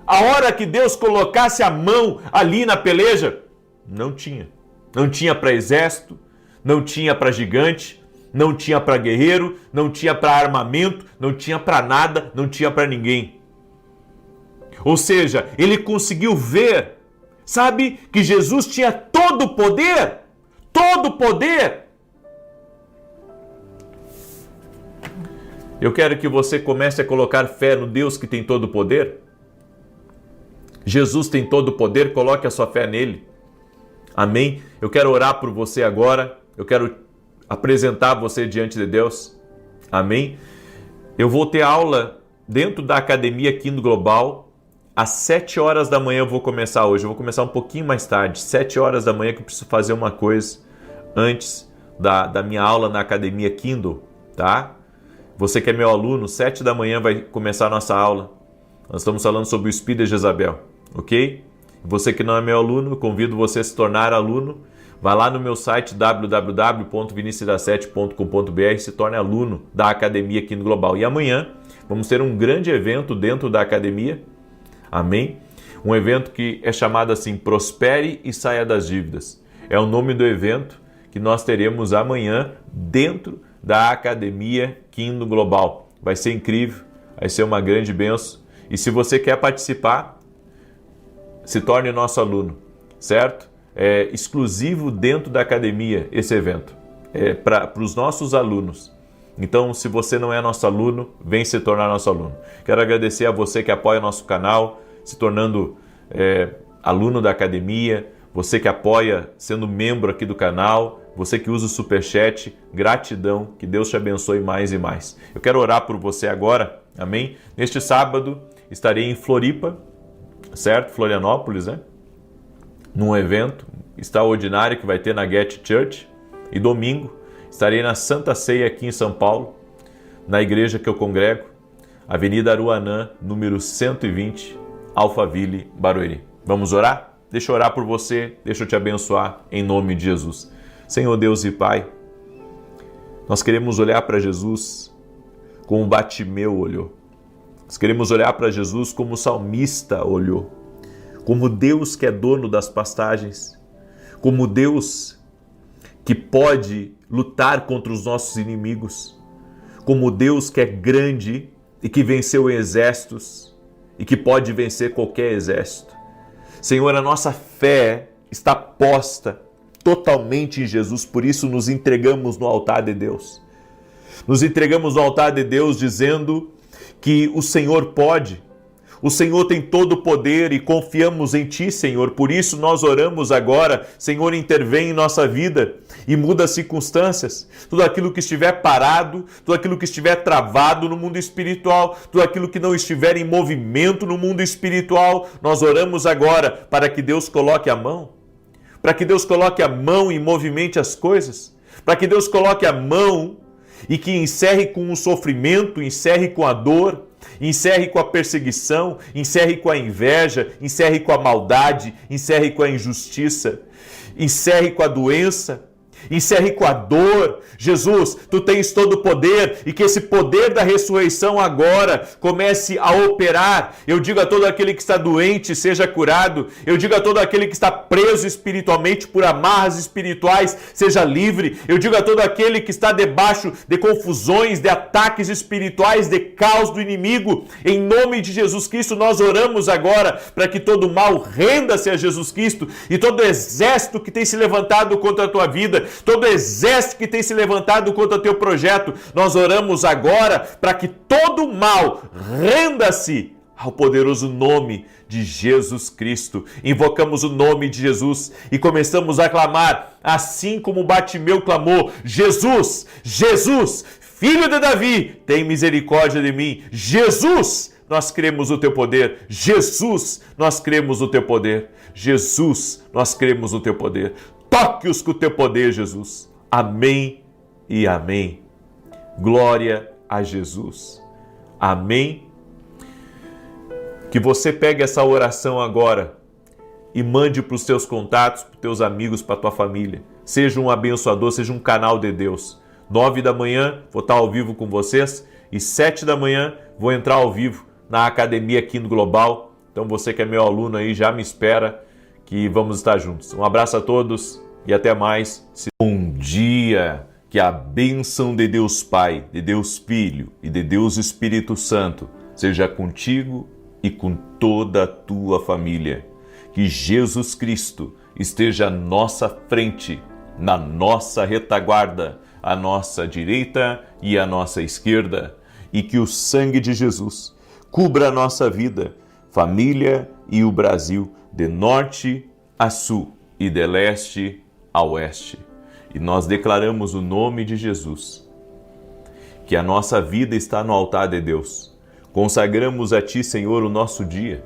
A hora que Deus colocasse a mão ali na peleja, não tinha. Não tinha para exército, não tinha para gigante, não tinha para guerreiro, não tinha para armamento, não tinha para nada, não tinha para ninguém. Ou seja, ele conseguiu ver, sabe, que Jesus tinha todo o poder, todo o poder. Eu quero que você comece a colocar fé no Deus que tem todo o poder. Jesus tem todo o poder, coloque a sua fé nele. Amém? Eu quero orar por você agora, eu quero apresentar você diante de Deus. Amém? Eu vou ter aula dentro da Academia Kingdom Global, às 7 horas da manhã eu vou começar hoje. Eu vou começar um pouquinho mais tarde, 7 horas da manhã, que eu preciso fazer uma coisa antes da minha aula na Academia Kingdom, tá? Você que é meu aluno, 7 da manhã vai começar a nossa aula. Nós estamos falando sobre o espírito de Jezabel, ok? Você que não é meu aluno, convido você a se tornar aluno. Vai lá no meu site www.vinicius7.com.br e se torne aluno da Academia Kingdom Global. E amanhã vamos ter um grande evento dentro da academia, amém? Um evento que é chamado assim: Prospere e Saia das Dívidas. É o nome do evento que nós teremos amanhã dentro da Academia Kingdom Global. Vai ser incrível, vai ser uma grande bênção. E se você quer participar, se torne nosso aluno, certo? É exclusivo dentro da academia esse evento, é para os nossos alunos. Então, se você não é nosso aluno, vem se tornar nosso aluno. Quero agradecer a você que apoia o nosso canal, se tornando aluno da academia, você que apoia sendo membro aqui do canal, você que usa o Superchat, gratidão, que Deus te abençoe mais e mais. Eu quero orar por você agora, amém? Neste sábado estarei em Floripa, certo? Florianópolis, né? Num evento extraordinário que vai ter na Get Church. E domingo estarei na Santa Ceia aqui em São Paulo, na igreja que eu congrego, Avenida Aruanã, número 120, Alphaville, Barueri. Vamos orar? Deixa eu orar por você, deixa eu te abençoar em nome de Jesus. Senhor Deus e Pai, nós queremos olhar para Jesus como Batimeu olhou. Nós queremos olhar para Jesus como o salmista olhou. Como Deus que é dono das pastagens. Como Deus que pode lutar contra os nossos inimigos. Como Deus que é grande e que venceu exércitos e que pode vencer qualquer exército. Senhor, a nossa fé está posta totalmente em Jesus, por isso nos entregamos no altar de Deus. Nos entregamos no altar de Deus dizendo que o Senhor pode, o Senhor tem todo o poder e confiamos em Ti, Senhor. Por isso nós oramos agora, Senhor, intervém em nossa vida e muda as circunstâncias. Tudo aquilo que estiver parado, tudo aquilo que estiver travado no mundo espiritual, tudo aquilo que não estiver em movimento no mundo espiritual, nós oramos agora para que Deus coloque a mão, para que Deus coloque a mão e movimente as coisas, para que Deus coloque a mão e que encerre com o sofrimento, encerre com a dor, encerre com a perseguição, encerre com a inveja, encerre com a maldade, encerre com a injustiça, encerre com a doença, encerre com a dor. Jesus, tu tens todo o poder e que esse poder da ressurreição agora comece a operar. Eu digo a todo aquele que está doente, seja curado. Eu digo a todo aquele que está preso espiritualmente por amarras espirituais, seja livre. Eu digo a todo aquele que está debaixo de confusões, de ataques espirituais, de caos do inimigo. Em nome de Jesus Cristo, nós oramos agora para que todo mal renda-se a Jesus Cristo e todo exército que tem se levantado contra a tua vida, todo exército que tem se levantado contra o teu projeto, nós oramos agora para que todo mal renda-se ao poderoso nome de Jesus Cristo. Invocamos o nome de Jesus e começamos a clamar, assim como Bartimeu clamou: Jesus, Jesus, Filho de Davi, tem misericórdia de mim. Jesus, nós cremos no teu poder. Jesus, nós cremos no teu poder. Jesus, nós cremos no teu poder. Toque-os com o teu poder, Jesus. Amém e amém. Glória a Jesus. Amém. Que você pegue essa oração agora e mande para os teus contatos, para os teus amigos, para a tua família. Seja um abençoador, seja um canal de Deus. 9 da manhã vou estar ao vivo com vocês e 7 da manhã vou entrar ao vivo na academia aqui no Global. Então você que é meu aluno aí já me espera que vamos estar juntos. Um abraço a todos e até mais. Bom dia! Que a bênção de Deus Pai, de Deus Filho e de Deus Espírito Santo seja contigo e com toda a tua família. Que Jesus Cristo esteja à nossa frente, na nossa retaguarda, à nossa direita e à nossa esquerda. E que o sangue de Jesus cubra a nossa vida, família e o Brasil, de norte a sul e de leste a oeste. E nós declaramos o nome de Jesus, que a nossa vida está no altar de Deus. Consagramos a Ti, Senhor, o nosso dia.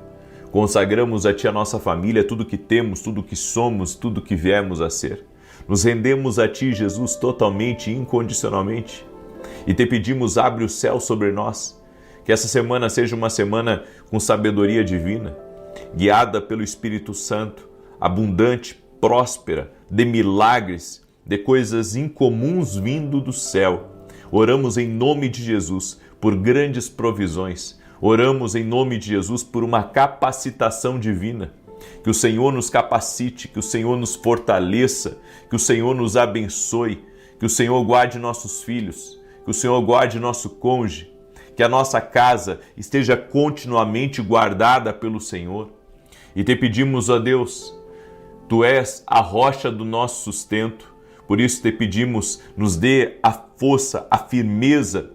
Consagramos a Ti a nossa família, tudo que temos, tudo que somos, tudo que viemos a ser. Nos rendemos a Ti, Jesus, totalmente e incondicionalmente. E Te pedimos, abre o céu sobre nós. Que essa semana seja uma semana com sabedoria divina, guiada pelo Espírito Santo, abundante, próspera, de milagres, de coisas incomuns vindo do céu. Oramos em nome de Jesus por grandes provisões. Oramos em nome de Jesus por uma capacitação divina. Que o Senhor nos capacite, que o Senhor nos fortaleça, que o Senhor nos abençoe, que o Senhor guarde nossos filhos, que o Senhor guarde nosso cônjuge, que a nossa casa esteja continuamente guardada pelo Senhor. E te pedimos, ó Deus, Tu és a rocha do nosso sustento. Por isso te pedimos, nos dê a força, a firmeza,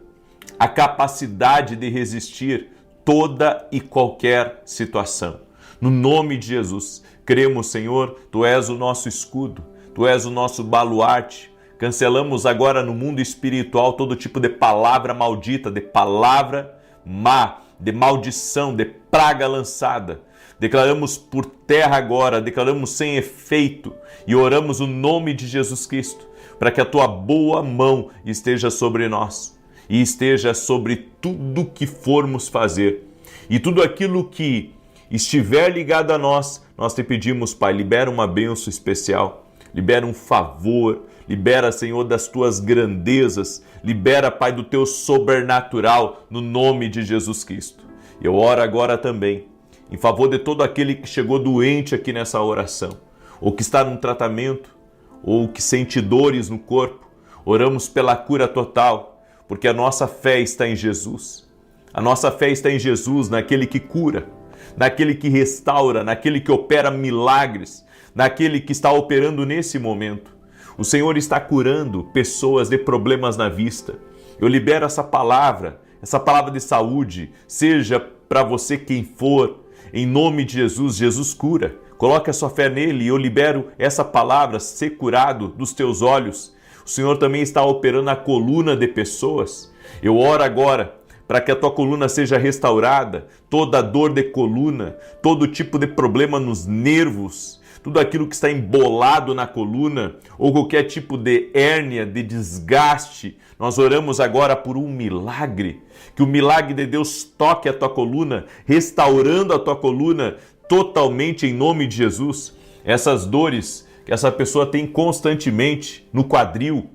a capacidade de resistir toda e qualquer situação. No nome de Jesus, cremos, Senhor, Tu és o nosso escudo, Tu és o nosso baluarte. Cancelamos agora no mundo espiritual todo tipo de palavra maldita, de palavra má, de maldição, de praga lançada. Declaramos por terra agora, declaramos sem efeito e oramos o nome de Jesus Cristo para que a Tua boa mão esteja sobre nós e esteja sobre tudo que formos fazer. E tudo aquilo que estiver ligado a nós, nós te pedimos, Pai, libera uma bênção especial, libera um favor, libera, Senhor, das Tuas grandezas, libera, Pai, do Teu sobrenatural, no nome de Jesus Cristo. Eu oro agora também em favor de todo aquele que chegou doente aqui nessa oração, ou que está num tratamento, ou que sente dores no corpo. Oramos pela cura total, porque a nossa fé está em Jesus. A nossa fé está em Jesus, naquele que cura, naquele que restaura, naquele que opera milagres, naquele que está operando nesse momento. O Senhor está curando pessoas de problemas na vista. Eu libero essa palavra de saúde, seja para você quem for, em nome de Jesus. Jesus cura. Coloque a sua fé nele e eu libero essa palavra, ser curado dos teus olhos. O Senhor também está operando a coluna de pessoas. Eu oro agora para que a tua coluna seja restaurada, toda dor de coluna, todo tipo de problema nos nervos, tudo aquilo que está embolado na coluna, ou qualquer tipo de hérnia, de desgaste. Nós oramos agora por um milagre, que o milagre de Deus toque a tua coluna, restaurando a tua coluna totalmente em nome de Jesus. Essas dores que essa pessoa tem constantemente no quadril,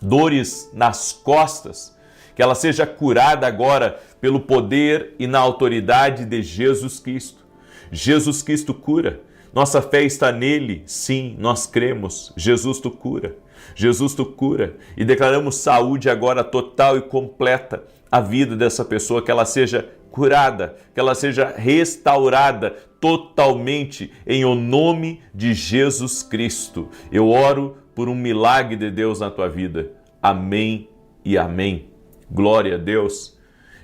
dores nas costas, que ela seja curada agora pelo poder e na autoridade de Jesus Cristo. Jesus Cristo cura. Nossa fé está nele, sim, nós cremos. Jesus tu cura. Jesus tu cura. E declaramos saúde agora total e completa à vida dessa pessoa, que ela seja curada, que ela seja restaurada totalmente em o nome de Jesus Cristo. Eu oro por um milagre de Deus na tua vida. Amém e amém. Glória a Deus.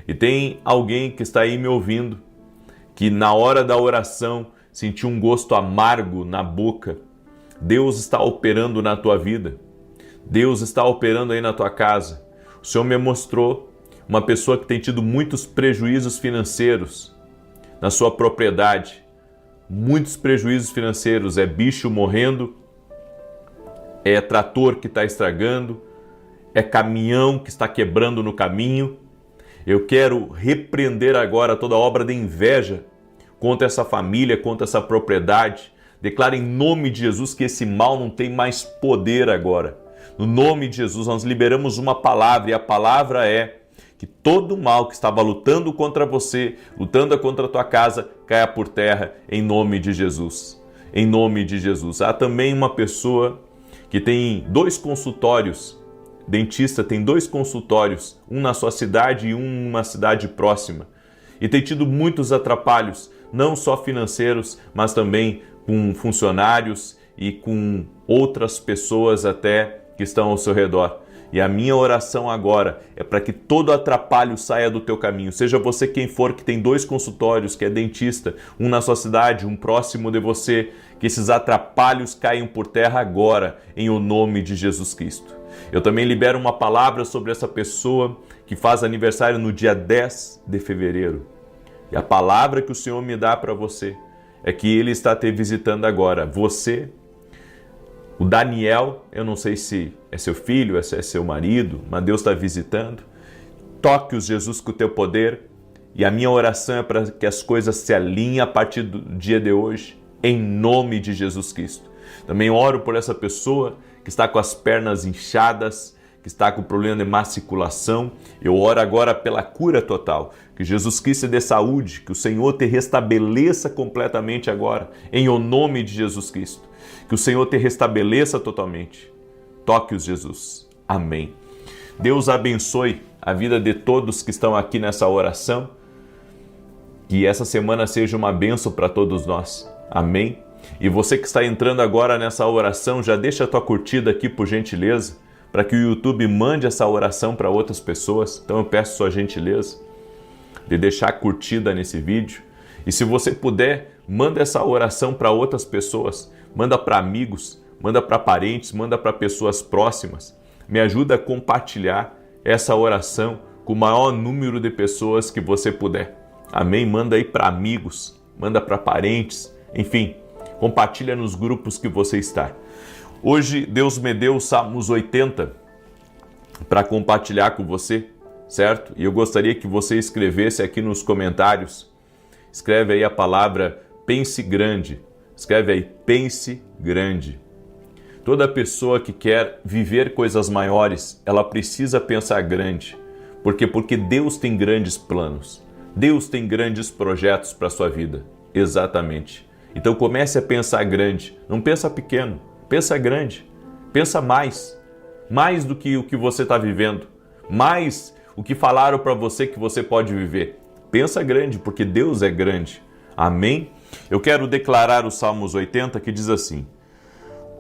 E tem alguém que está aí me ouvindo, que na hora da oração sentiu um gosto amargo na boca. Deus está operando na tua vida. Deus está operando aí na tua casa. O Senhor me mostrou uma pessoa que tem tido muitos prejuízos financeiros na sua propriedade. Muitos prejuízos financeiros. É bicho morrendo, é trator que está estragando, é caminhão que está quebrando no caminho. Eu quero repreender agora toda obra de inveja contra essa família, contra essa propriedade. Declaro em nome de Jesus que esse mal não tem mais poder agora. No nome de Jesus nós liberamos uma palavra, e a palavra é que todo mal que estava lutando contra você, lutando contra a tua casa, caia por terra em nome de Jesus. Em nome de Jesus. Há também uma pessoa que tem 2 consultórios, dentista tem 2 consultórios, um na sua cidade e um numa cidade próxima. E tem tido muitos atrapalhos, não só financeiros, mas também com funcionários e com outras pessoas até que estão ao seu redor. E a minha oração agora é para que todo atrapalho saia do teu caminho. Seja você quem for que tem 2 consultórios, que é dentista, um na sua cidade, um próximo de você, que esses atrapalhos caiam por terra agora, em o nome de Jesus Cristo. Eu também libero uma palavra sobre essa pessoa que faz aniversário no dia 10 de fevereiro. E a palavra que o Senhor me dá para você é que Ele está te visitando agora. Você, o Daniel, eu não sei se é seu filho, se é seu marido, mas Deus está visitando. Toque-os, Jesus, com o teu poder. E a minha oração é para que as coisas se alinhem a partir do dia de hoje, em nome de Jesus Cristo. Também oro por essa pessoa que está com as pernas inchadas, que está com problema de má circulação. Eu oro agora pela cura total. Que Jesus Cristo dê saúde, que o Senhor te restabeleça completamente agora, em o nome de Jesus Cristo. Que o Senhor te restabeleça totalmente. Toque-os, Jesus. Amém. Deus abençoe a vida de todos que estão aqui nessa oração. Que essa semana seja uma bênção para todos nós. Amém. E você que está entrando agora nessa oração, já deixa a tua curtida aqui, por gentileza, para que o YouTube mande essa oração para outras pessoas. Então eu peço sua gentileza de deixar curtida nesse vídeo. E se você puder, manda essa oração para outras pessoas. Manda para amigos, manda para parentes, manda para pessoas próximas. Me ajuda a compartilhar essa oração com o maior número de pessoas que você puder. Amém? Manda aí para amigos, manda para parentes, enfim, compartilha nos grupos que você está. Hoje Deus me deu o Salmos 80 para compartilhar com você, certo? E eu gostaria que você escrevesse aqui nos comentários. Escreve aí a palavra pense grande. Escreve aí, pense grande. Toda pessoa que quer viver coisas maiores, ela precisa pensar grande. Por quê? Porque Deus tem grandes planos. Deus tem grandes projetos para a sua vida. Exatamente. Então comece a pensar grande. Não pensa pequeno, pensa grande. Pensa mais. Mais do que o que você está vivendo. Mais o que falaram para você que você pode viver. Pensa grande, porque Deus é grande. Amém? Eu quero declarar o Salmos 80 que diz assim: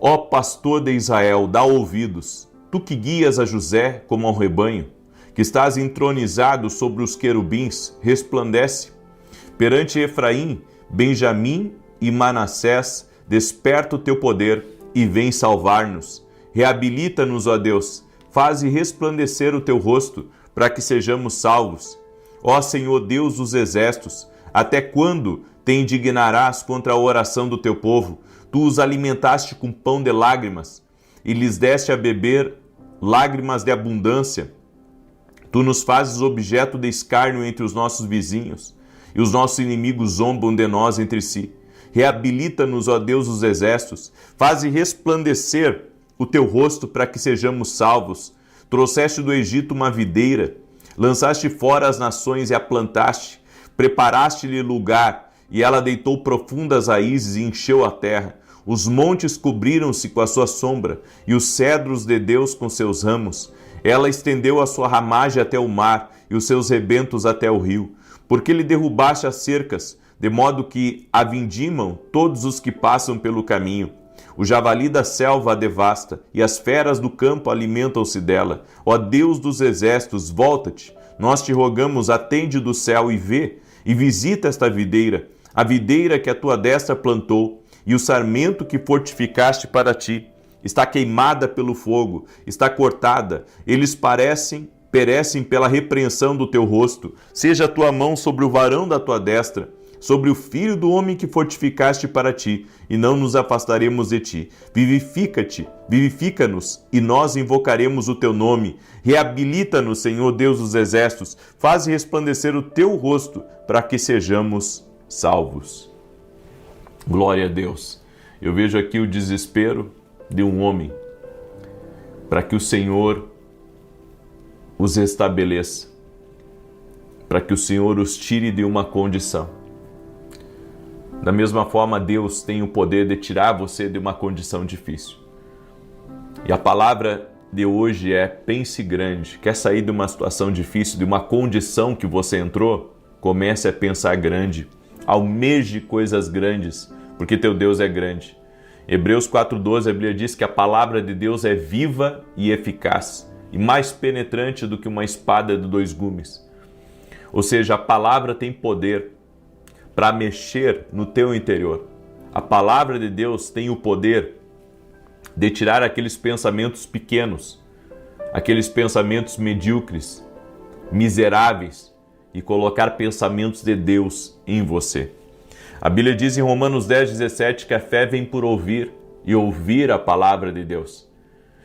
Ó pastor de Israel, dá ouvidos, tu que guias a José como a um rebanho, que estás entronizado sobre os querubins, resplandece. Perante Efraim, Benjamim e Manassés, desperta o teu poder e vem salvar-nos. Reabilita-nos, ó Deus, faze resplandecer o teu rosto, para que sejamos salvos. Ó Senhor Deus dos exércitos, até quando te indignarás contra a oração do teu povo? Tu os alimentaste com pão de lágrimas e lhes deste a beber lágrimas de abundância. Tu nos fazes objeto de escárnio entre os nossos vizinhos, e os nossos inimigos zombam de nós entre si. Reabilita-nos, ó Deus dos exércitos. Faze resplandecer o teu rosto para que sejamos salvos. Trouxeste do Egito uma videira, lançaste fora as nações e a plantaste, preparaste-lhe lugar, e ela deitou profundas raízes e encheu a terra. Os montes cobriram-se com a sua sombra, e os cedros de Deus com seus ramos. Ela estendeu a sua ramagem até o mar, e os seus rebentos até o rio. Porque lhe derrubaste as cercas, de modo que a vindimam todos os que passam pelo caminho. O javali da selva a devasta, e as feras do campo alimentam-se dela. Ó Deus dos exércitos, volta-te. Nós te rogamos, atende do céu e vê, e visita esta videira, a videira que a tua destra plantou, e o sarmento que fortificaste para ti. Está queimada pelo fogo, está cortada, eles perecem pela repreensão do teu rosto. Seja a tua mão sobre o varão da tua destra, sobre o filho do homem que fortificaste para ti, e não nos afastaremos de ti. Vivifica-nos, e nós invocaremos o teu nome. Reabilita-nos, Senhor Deus dos exércitos, faze resplandecer o teu rosto, para que sejamos salvos. Glória a Deus. Eu vejo aqui o desespero de um homem, para que o Senhor os estabeleça, para que o Senhor os tire de uma condição. Da mesma forma, Deus tem o poder de tirar você de uma condição difícil. E a palavra de hoje é: pense grande. Quer sair de uma situação difícil, de uma condição que você entrou? Comece a pensar grande. Almeje coisas grandes, porque teu Deus é grande. Hebreus 4:12, a Bíblia diz que a palavra de Deus é viva e eficaz, e mais penetrante do que uma espada de 2 gumes. Ou seja, a palavra tem poder para mexer no teu interior. A palavra de Deus tem o poder de tirar aqueles pensamentos pequenos, aqueles pensamentos medíocres, miseráveis, e colocar pensamentos de Deus em você. A Bíblia diz em Romanos 10:17 que a fé vem por ouvir, e ouvir a palavra de Deus.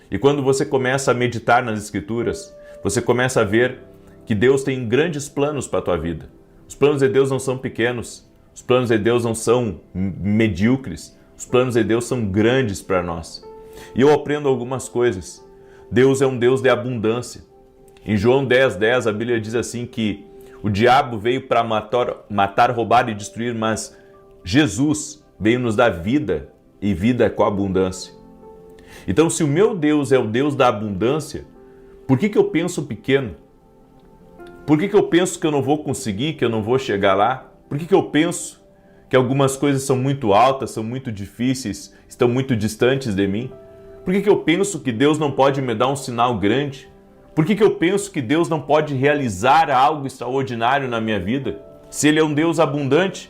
E quando você começa a meditar nas Escrituras, você começa a ver que Deus tem grandes planos para a tua vida. Os planos de Deus não são pequenos, os planos de Deus não são medíocres, os planos de Deus são grandes para nós. E eu aprendo algumas coisas. Deus é um Deus de abundância. Em João 10:10, a Bíblia diz assim que o diabo veio para matar, roubar e destruir, mas Jesus veio nos dar vida, e vida com abundância. Então, se o meu Deus é o Deus da abundância, por que eu penso pequeno? Por que eu penso que eu não vou conseguir, que eu não vou chegar lá? Por que eu penso que algumas coisas são muito altas, são muito difíceis, estão muito distantes de mim? Por que eu penso que Deus não pode me dar um sinal grande? Por que eu penso que Deus não pode realizar algo extraordinário na minha vida? Se Ele é um Deus abundante.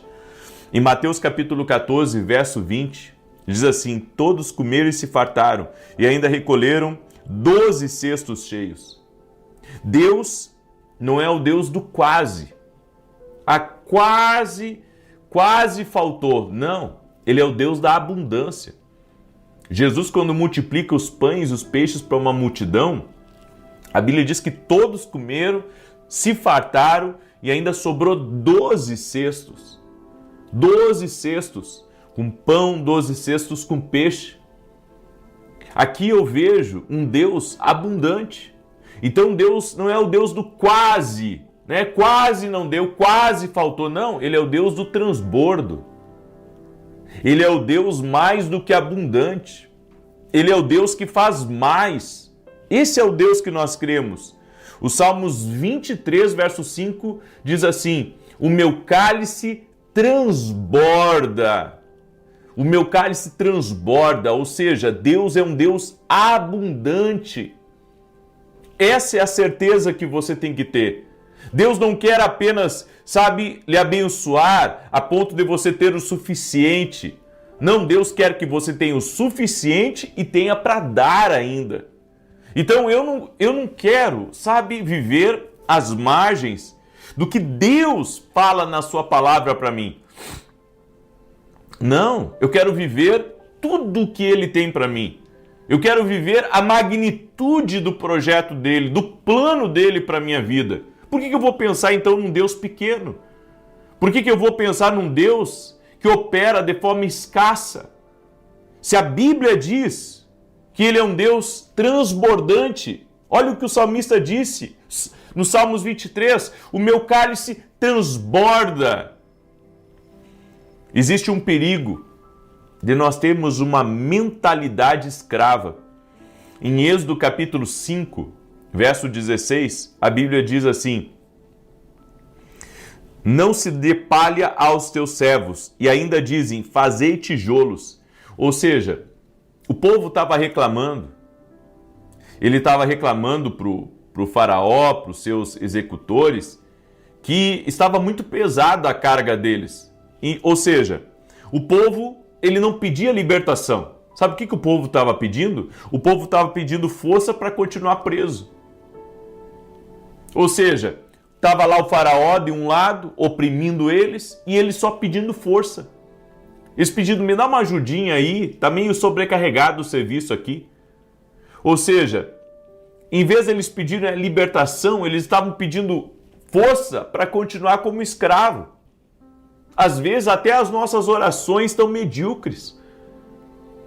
Em Mateus capítulo 14, verso 20, diz assim: todos comeram e se fartaram, e ainda recolheram 12 cestos cheios. Deus não é o Deus do quase. Quase faltou. Não, Ele é o Deus da abundância. Jesus, quando multiplica os pães e os peixes para uma multidão, a Bíblia diz que todos comeram, se fartaram e ainda sobrou 12 cestos. 12 cestos com pão, 12 cestos com peixe. Aqui eu vejo um Deus abundante. Então Deus não é o Deus do quase, né? Quase não deu, quase faltou. Não, Ele é o Deus do transbordo. Ele é o Deus mais do que abundante. Ele é o Deus que faz mais. Esse é o Deus que nós cremos. O Salmos 23, verso 5 diz assim: o meu cálice transborda. O meu cálice transborda, ou seja, Deus é um Deus abundante. Essa é a certeza que você tem que ter. Deus não quer apenas, lhe abençoar a ponto de você ter o suficiente. Não, Deus quer que você tenha o suficiente e tenha para dar ainda. Então eu não quero, viver às margens do que Deus fala na sua palavra para mim. Não, eu quero viver tudo o que Ele tem para mim. Eu quero viver a magnitude do projeto dEle, do plano dEle para a minha vida. Por que eu vou pensar então num Deus pequeno? Por que eu vou pensar num Deus que opera de forma escassa. Se a Bíblia diz que Ele é um Deus transbordante, olha o que o salmista disse no Salmos 23, o meu cálice transborda. Existe um perigo de nós termos uma mentalidade escrava. Em Êxodo capítulo 5, verso 16, a Bíblia diz assim: não se dê palha aos teus servos, e ainda dizem, fazei tijolos. Ou seja, o povo estava reclamando, ele estava reclamando para o faraó, para os seus executores, que estava muito pesada a carga deles. Ou seja, o povo ele não pedia libertação. Sabe o que o povo estava pedindo? O povo estava pedindo força para continuar preso. Ou seja, estava lá o faraó de um lado, oprimindo eles, e eles só pedindo força. Eles pedindo, me dá uma ajudinha aí, tá meio sobrecarregado o serviço aqui. Ou seja, em vez de eles pedirem a libertação, eles estavam pedindo força para continuar como escravo. Às vezes até as nossas orações estão medíocres.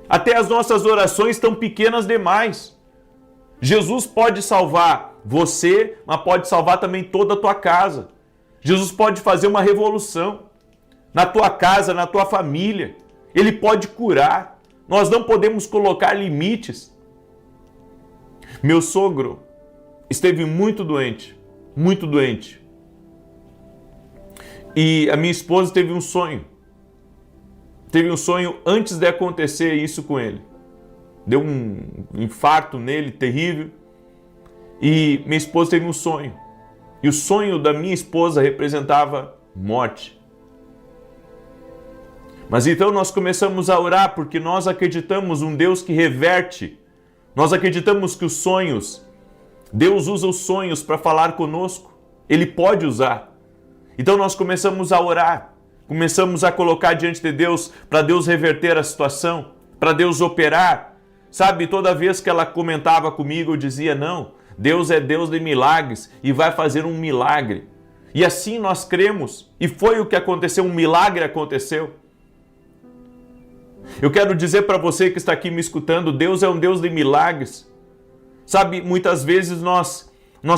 Até as nossas orações estão pequenas demais. Jesus pode salvar você, mas pode salvar também toda a tua casa. Jesus pode fazer uma revolução na tua casa, na tua família. Ele pode curar. Nós não podemos colocar limites. Meu sogro esteve muito doente, muito doente. E a minha esposa teve um sonho. Teve um sonho antes de acontecer isso com ele. Deu um infarto nele terrível. E minha esposa teve um sonho. E o sonho da minha esposa representava morte. Mas então nós começamos a orar porque nós acreditamos um Deus que reverte. Nós acreditamos que os sonhos, Deus usa os sonhos para falar conosco. Ele pode usar. Então nós começamos a orar. Começamos a colocar diante de Deus para Deus reverter a situação, para Deus operar. Sabe, toda vez que ela comentava comigo, eu dizia, não, Deus é Deus de milagres e vai fazer um milagre. E assim nós cremos. E foi o que aconteceu, um milagre aconteceu. Eu quero dizer para você que está aqui me escutando, Deus é um Deus de milagres. Sabe, muitas vezes nós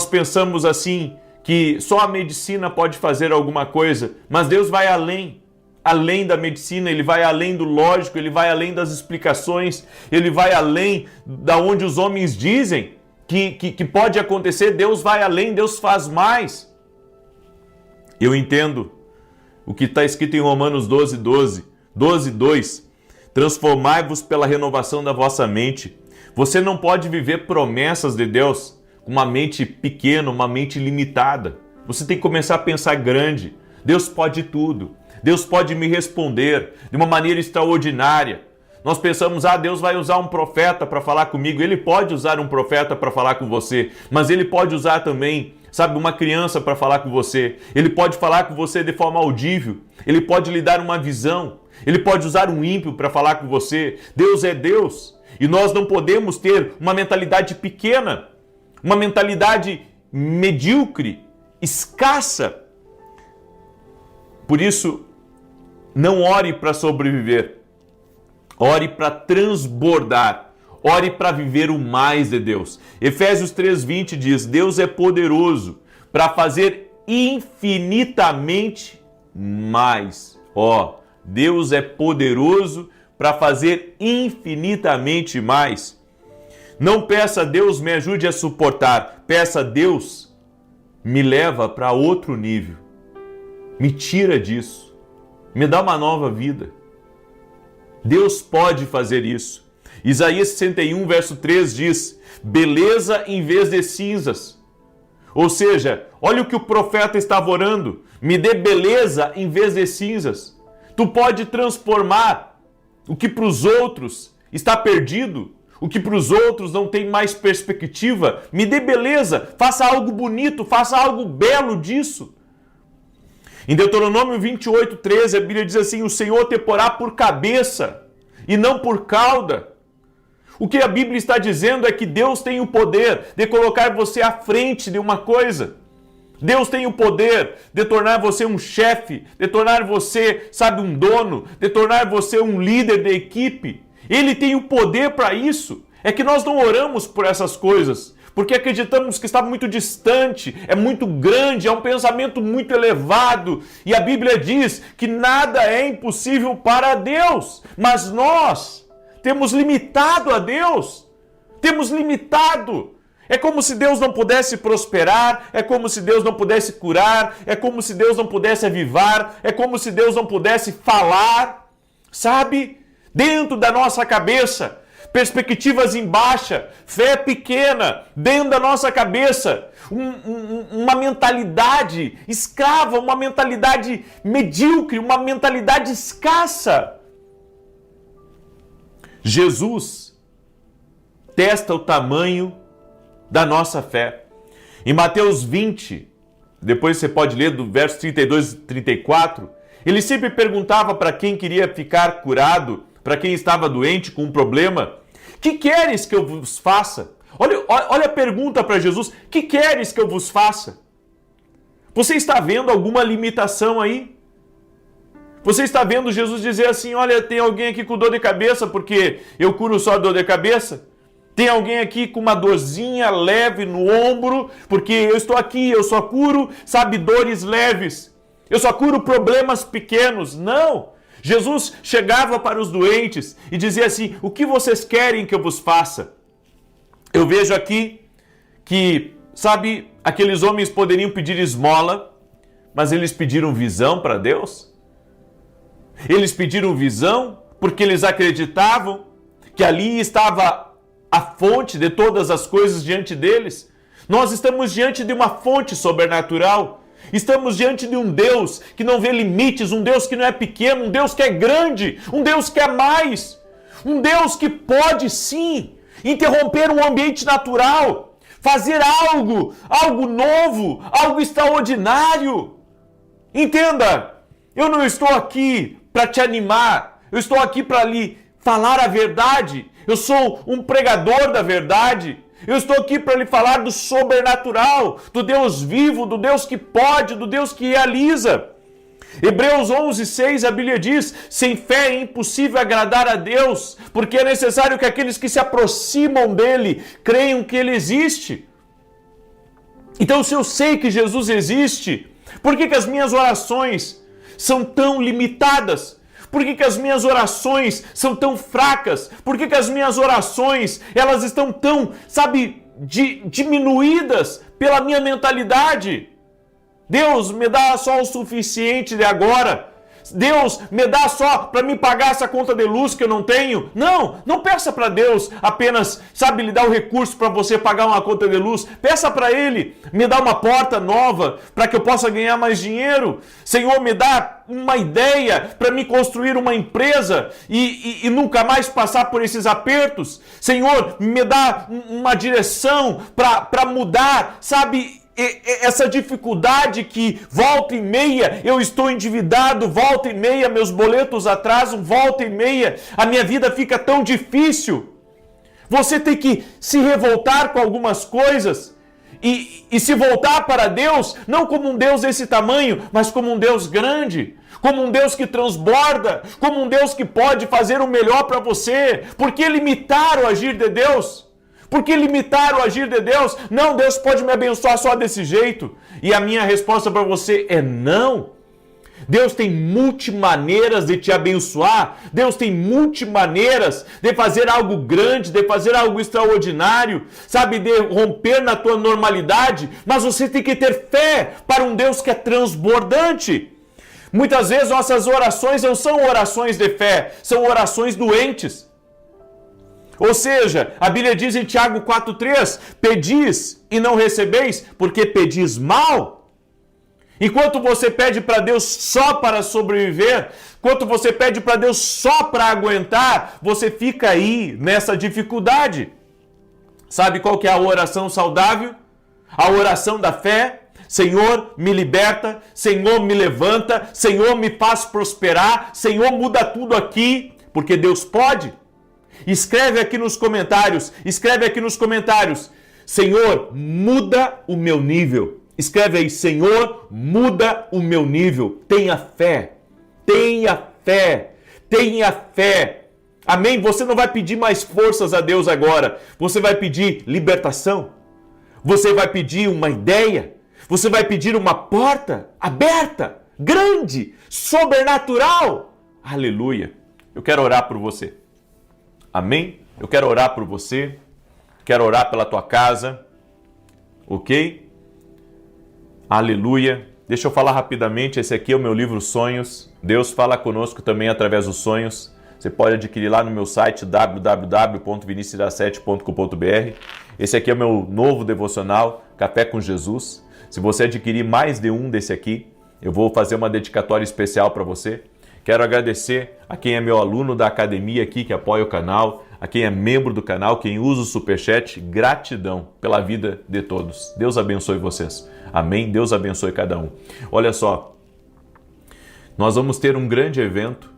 pensamos assim, que só a medicina pode fazer alguma coisa, mas Deus vai além da medicina, Ele vai além do lógico, Ele vai além das explicações, Ele vai além da onde os homens dizem que pode acontecer. Deus vai além, Deus faz mais. Eu entendo o que está escrito em Romanos 12:2. Transformai-vos pela renovação da vossa mente. Você não pode viver promessas de Deus com uma mente pequena, uma mente limitada. Você tem que começar a pensar grande. Deus pode tudo. Deus pode me responder de uma maneira extraordinária. Nós pensamos, Deus vai usar um profeta para falar comigo. Ele pode usar um profeta para falar com você, mas Ele pode usar também, sabe, uma criança para falar com você. Ele pode falar com você de forma audível. Ele pode lhe dar uma visão. Ele pode usar um ímpio para falar com você. Deus é Deus. E nós não podemos ter uma mentalidade pequena, uma mentalidade medíocre, escassa. Por isso, não ore para sobreviver. Ore para transbordar. Ore para viver o mais de Deus. Efésios 3:20 diz, Deus é poderoso para fazer infinitamente mais. Deus é poderoso para fazer infinitamente mais. Não peça a Deus, me ajude a suportar. Peça a Deus, me leva para outro nível. Me tira disso. Me dá uma nova vida. Deus pode fazer isso. Isaías 61, verso 3 diz, beleza em vez de cinzas. Ou seja, olha o que o profeta estava orando. Me dê beleza em vez de cinzas. Tu pode transformar o que para os outros está perdido, o que para os outros não tem mais perspectiva. Me dê beleza, faça algo bonito, faça algo belo disso. Em Deuteronômio 28:13, a Bíblia diz assim, o Senhor te porá por cabeça e não por cauda. O que a Bíblia está dizendo é que Deus tem o poder de colocar você à frente de uma coisa. Deus tem o poder de tornar você um chefe, de tornar você, sabe, um dono, de tornar você um líder de equipe. Ele tem o poder para isso. É que nós não oramos por essas coisas, porque acreditamos que está muito distante, é muito grande, é um pensamento muito elevado. E a Bíblia diz que nada é impossível para Deus, mas nós temos limitado a Deus, temos limitado. É como se Deus não pudesse prosperar, é como se Deus não pudesse curar, é como se Deus não pudesse avivar, é como se Deus não pudesse falar, sabe? Dentro da nossa cabeça, perspectivas em baixa, fé pequena, dentro da nossa cabeça, uma mentalidade escrava, uma mentalidade medíocre, uma mentalidade escassa. Jesus testa o tamanho da nossa fé. Em Mateus 20, depois você pode ler do verso 32 e 34, ele sempre perguntava para quem queria ficar curado, para quem estava doente com um problema: que queres que eu vos faça? Olha a pergunta para Jesus: que queres que eu vos faça? Você está vendo alguma limitação aí? Você está vendo Jesus dizer assim: olha, tem alguém aqui com dor de cabeça, porque eu curo só a dor de cabeça? Tem alguém aqui com uma dorzinha leve no ombro, porque eu estou aqui, eu só curo, sabe, dores leves. Eu só curo problemas pequenos. Não! Jesus chegava para os doentes e dizia assim: o que vocês querem que eu vos faça? Eu vejo aqui que, sabe, aqueles homens poderiam pedir esmola, mas eles pediram visão para Deus? Eles pediram visão porque eles acreditavam que ali estava a fonte de todas as coisas diante deles. Nós estamos diante de uma fonte sobrenatural. Estamos diante de um Deus que não vê limites, um Deus que não é pequeno, um Deus que é grande, um Deus que é mais. Um Deus que pode sim interromper um ambiente natural, fazer algo novo, algo extraordinário. Entenda, eu não estou aqui para te animar, eu estou aqui para lhe falar a verdade. Eu sou um pregador da verdade. Eu estou aqui para lhe falar do sobrenatural, do Deus vivo, do Deus que pode, do Deus que realiza. Hebreus 11:6, a Bíblia diz: sem fé é impossível agradar a Deus, porque é necessário que aqueles que se aproximam dele creiam que ele existe. Então, se eu sei que Jesus existe, por que as minhas orações são tão limitadas? Por que as minhas orações são tão fracas? Por que as minhas orações, elas estão tão, sabe, diminuídas pela minha mentalidade? Deus, me dá só o suficiente de agora. Deus, me dá só para me pagar essa conta de luz que eu não tenho. Não peça para Deus apenas, sabe, lhe dar o recurso para você pagar uma conta de luz. Peça para Ele, me dá uma porta nova para que eu possa ganhar mais dinheiro. Senhor, me dá uma ideia para me construir uma empresa e nunca mais passar por esses apertos. Senhor, me dá uma direção para mudar, sabe, essa dificuldade que volta e meia eu estou endividado, volta e meia meus boletos atrasam, volta e meia a minha vida fica tão difícil. Você tem que se revoltar com algumas coisas e se voltar para Deus, não como um Deus desse tamanho, mas como um Deus grande, como um Deus que transborda, como um Deus que pode fazer o melhor para você. Por que limitar o agir de Deus? Por que limitar o agir de Deus? Não, Deus pode me abençoar só desse jeito. E a minha resposta para você é não. Deus tem multimaneiras de te abençoar. Deus tem multimaneiras de fazer algo grande, de fazer algo extraordinário, sabe, de romper na tua normalidade. Mas você tem que ter fé para um Deus que é transbordante. Muitas vezes nossas orações não são orações de fé, são orações doentes. Ou seja, a Bíblia diz em Tiago 4,3: pedis e não recebeis, porque pedis mal. Enquanto você pede para Deus só para sobreviver, enquanto você pede para Deus só para aguentar, você fica aí nessa dificuldade. Sabe qual que é a oração saudável? A oração da fé. Senhor, me liberta, Senhor, me levanta, Senhor, me faz prosperar, Senhor, muda tudo aqui, porque Deus pode. Escreve aqui nos comentários, Senhor, muda o meu nível. Escreve aí, Senhor, muda o meu nível. Tenha fé, tenha fé, tenha fé. Amém? Você não vai pedir mais forças a Deus agora. Você vai pedir libertação. Você vai pedir uma ideia. Você vai pedir uma porta aberta, grande, sobrenatural. Aleluia. Eu quero orar por você. Amém? Eu quero orar por você. Quero orar pela tua casa. Ok? Aleluia. Deixa eu falar rapidamente. Esse aqui é o meu livro Sonhos. Deus fala conosco também através dos sonhos. Você pode adquirir lá no meu site www.vinicius17.com.br. Esse aqui é o meu novo devocional, Café com Jesus. Se você adquirir mais de um desse aqui, eu vou fazer uma dedicatória especial para você. Quero agradecer a quem é meu aluno da academia aqui, que apoia o canal, a quem é membro do canal, quem usa o Superchat. Gratidão pela vida de todos. Deus abençoe vocês. Amém? Deus abençoe cada um. Olha só, nós vamos ter um grande evento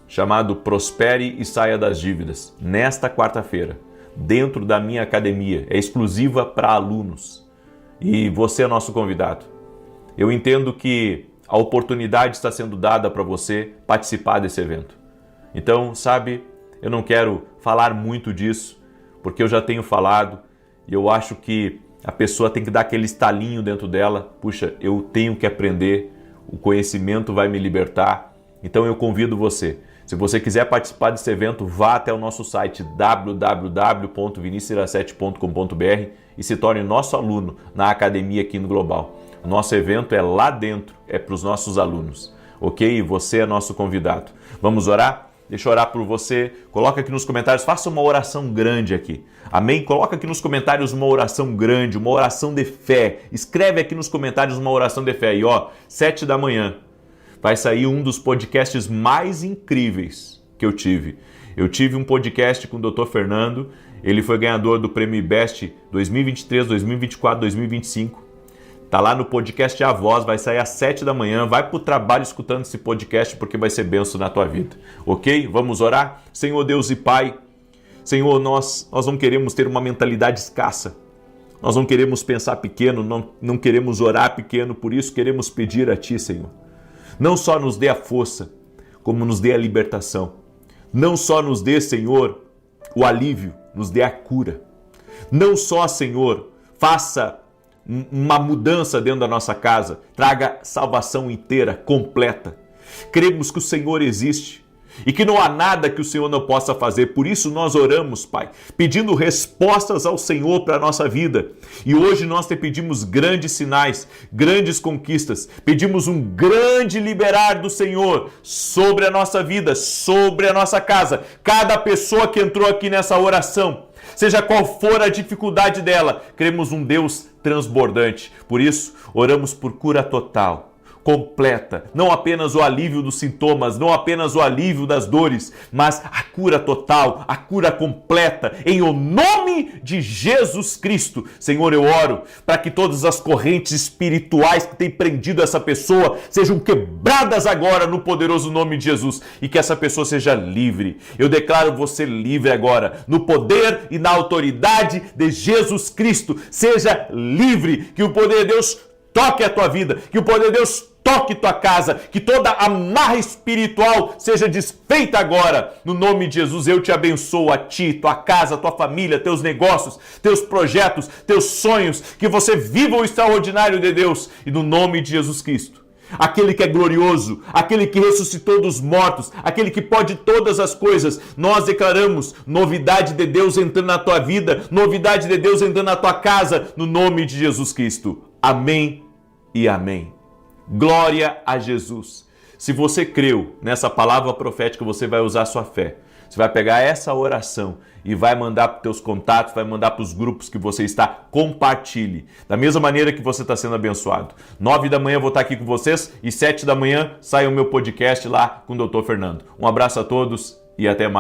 chamado Prospere e Saia das Dívidas, nesta quarta-feira, dentro da minha academia. É exclusiva para alunos e você é nosso convidado. Eu entendo que a oportunidade está sendo dada para você participar desse evento. Então, sabe, eu não quero falar muito disso, porque eu já tenho falado e eu acho que a pessoa tem que dar aquele estalinho dentro dela. Puxa, eu tenho que aprender, o conhecimento vai me libertar. Então eu convido você. Se você quiser participar desse evento, vá até o nosso site www.vinicius17.com.br e se torne nosso aluno na academia aqui no Global. O nosso evento é lá dentro, é para os nossos alunos, ok? E você é nosso convidado. Vamos orar? Deixa eu orar por você. Coloca aqui nos comentários, faça uma oração grande aqui. Amém? Coloca aqui nos comentários uma oração grande, uma oração de fé. Escreve aqui nos comentários uma oração de fé. E 7 da manhã, vai sair um dos podcasts mais incríveis que eu tive. Eu tive um podcast com o Dr. Fernando, ele foi ganhador do Prêmio Best 2023, 2024, 2025. Tá lá no podcast A Voz, vai sair às 7 da manhã. Vai pro trabalho escutando esse podcast porque vai ser bênção na tua vida. Ok? Vamos orar? Senhor Deus e Pai, Senhor, nós não queremos ter uma mentalidade escassa. Nós não queremos pensar pequeno, não queremos orar pequeno, por isso queremos pedir a Ti, Senhor. Não só nos dê a força, como nos dê a libertação. Não só nos dê, Senhor, o alívio, nos dê a cura. Não só, Senhor, faça uma mudança dentro da nossa casa, traga salvação inteira, completa. Cremos que o Senhor existe e que não há nada que o Senhor não possa fazer. Por isso nós oramos, Pai, pedindo respostas ao Senhor para a nossa vida. E hoje nós te pedimos grandes sinais, grandes conquistas. Pedimos um grande liberar do Senhor sobre a nossa vida, sobre a nossa casa. Cada pessoa que entrou aqui nessa oração, seja qual for a dificuldade dela, queremos um Deus transbordante. Por isso, oramos por cura total, completa, não apenas o alívio dos sintomas, não apenas o alívio das dores, mas a cura total, a cura completa, em o nome de Jesus Cristo. Senhor, eu oro para que todas as correntes espirituais que têm prendido essa pessoa sejam quebradas agora no poderoso nome de Jesus e que essa pessoa seja livre. Eu declaro você livre agora, no poder e na autoridade de Jesus Cristo. Seja livre, que o poder de Deus toque a tua vida, que o poder de Deus toque tua casa, que toda amarra espiritual seja desfeita agora. No nome de Jesus, eu te abençoo, a ti, tua casa, tua família, teus negócios, teus projetos, teus sonhos, que você viva o extraordinário de Deus. E no nome de Jesus Cristo, aquele que é glorioso, aquele que ressuscitou dos mortos, aquele que pode todas as coisas, nós declaramos novidade de Deus entrando na tua vida, novidade de Deus entrando na tua casa, no nome de Jesus Cristo. Amém e amém. Glória a Jesus. Se você creu nessa palavra profética, você vai usar a sua fé. Você vai pegar essa oração e vai mandar para os teus contatos, vai mandar para os grupos que você está, compartilhe. Da mesma maneira que você está sendo abençoado. 9 da manhã eu vou estar aqui com vocês e 7 da manhã sai o meu podcast lá com o Dr. Fernando. Um abraço a todos e até mais.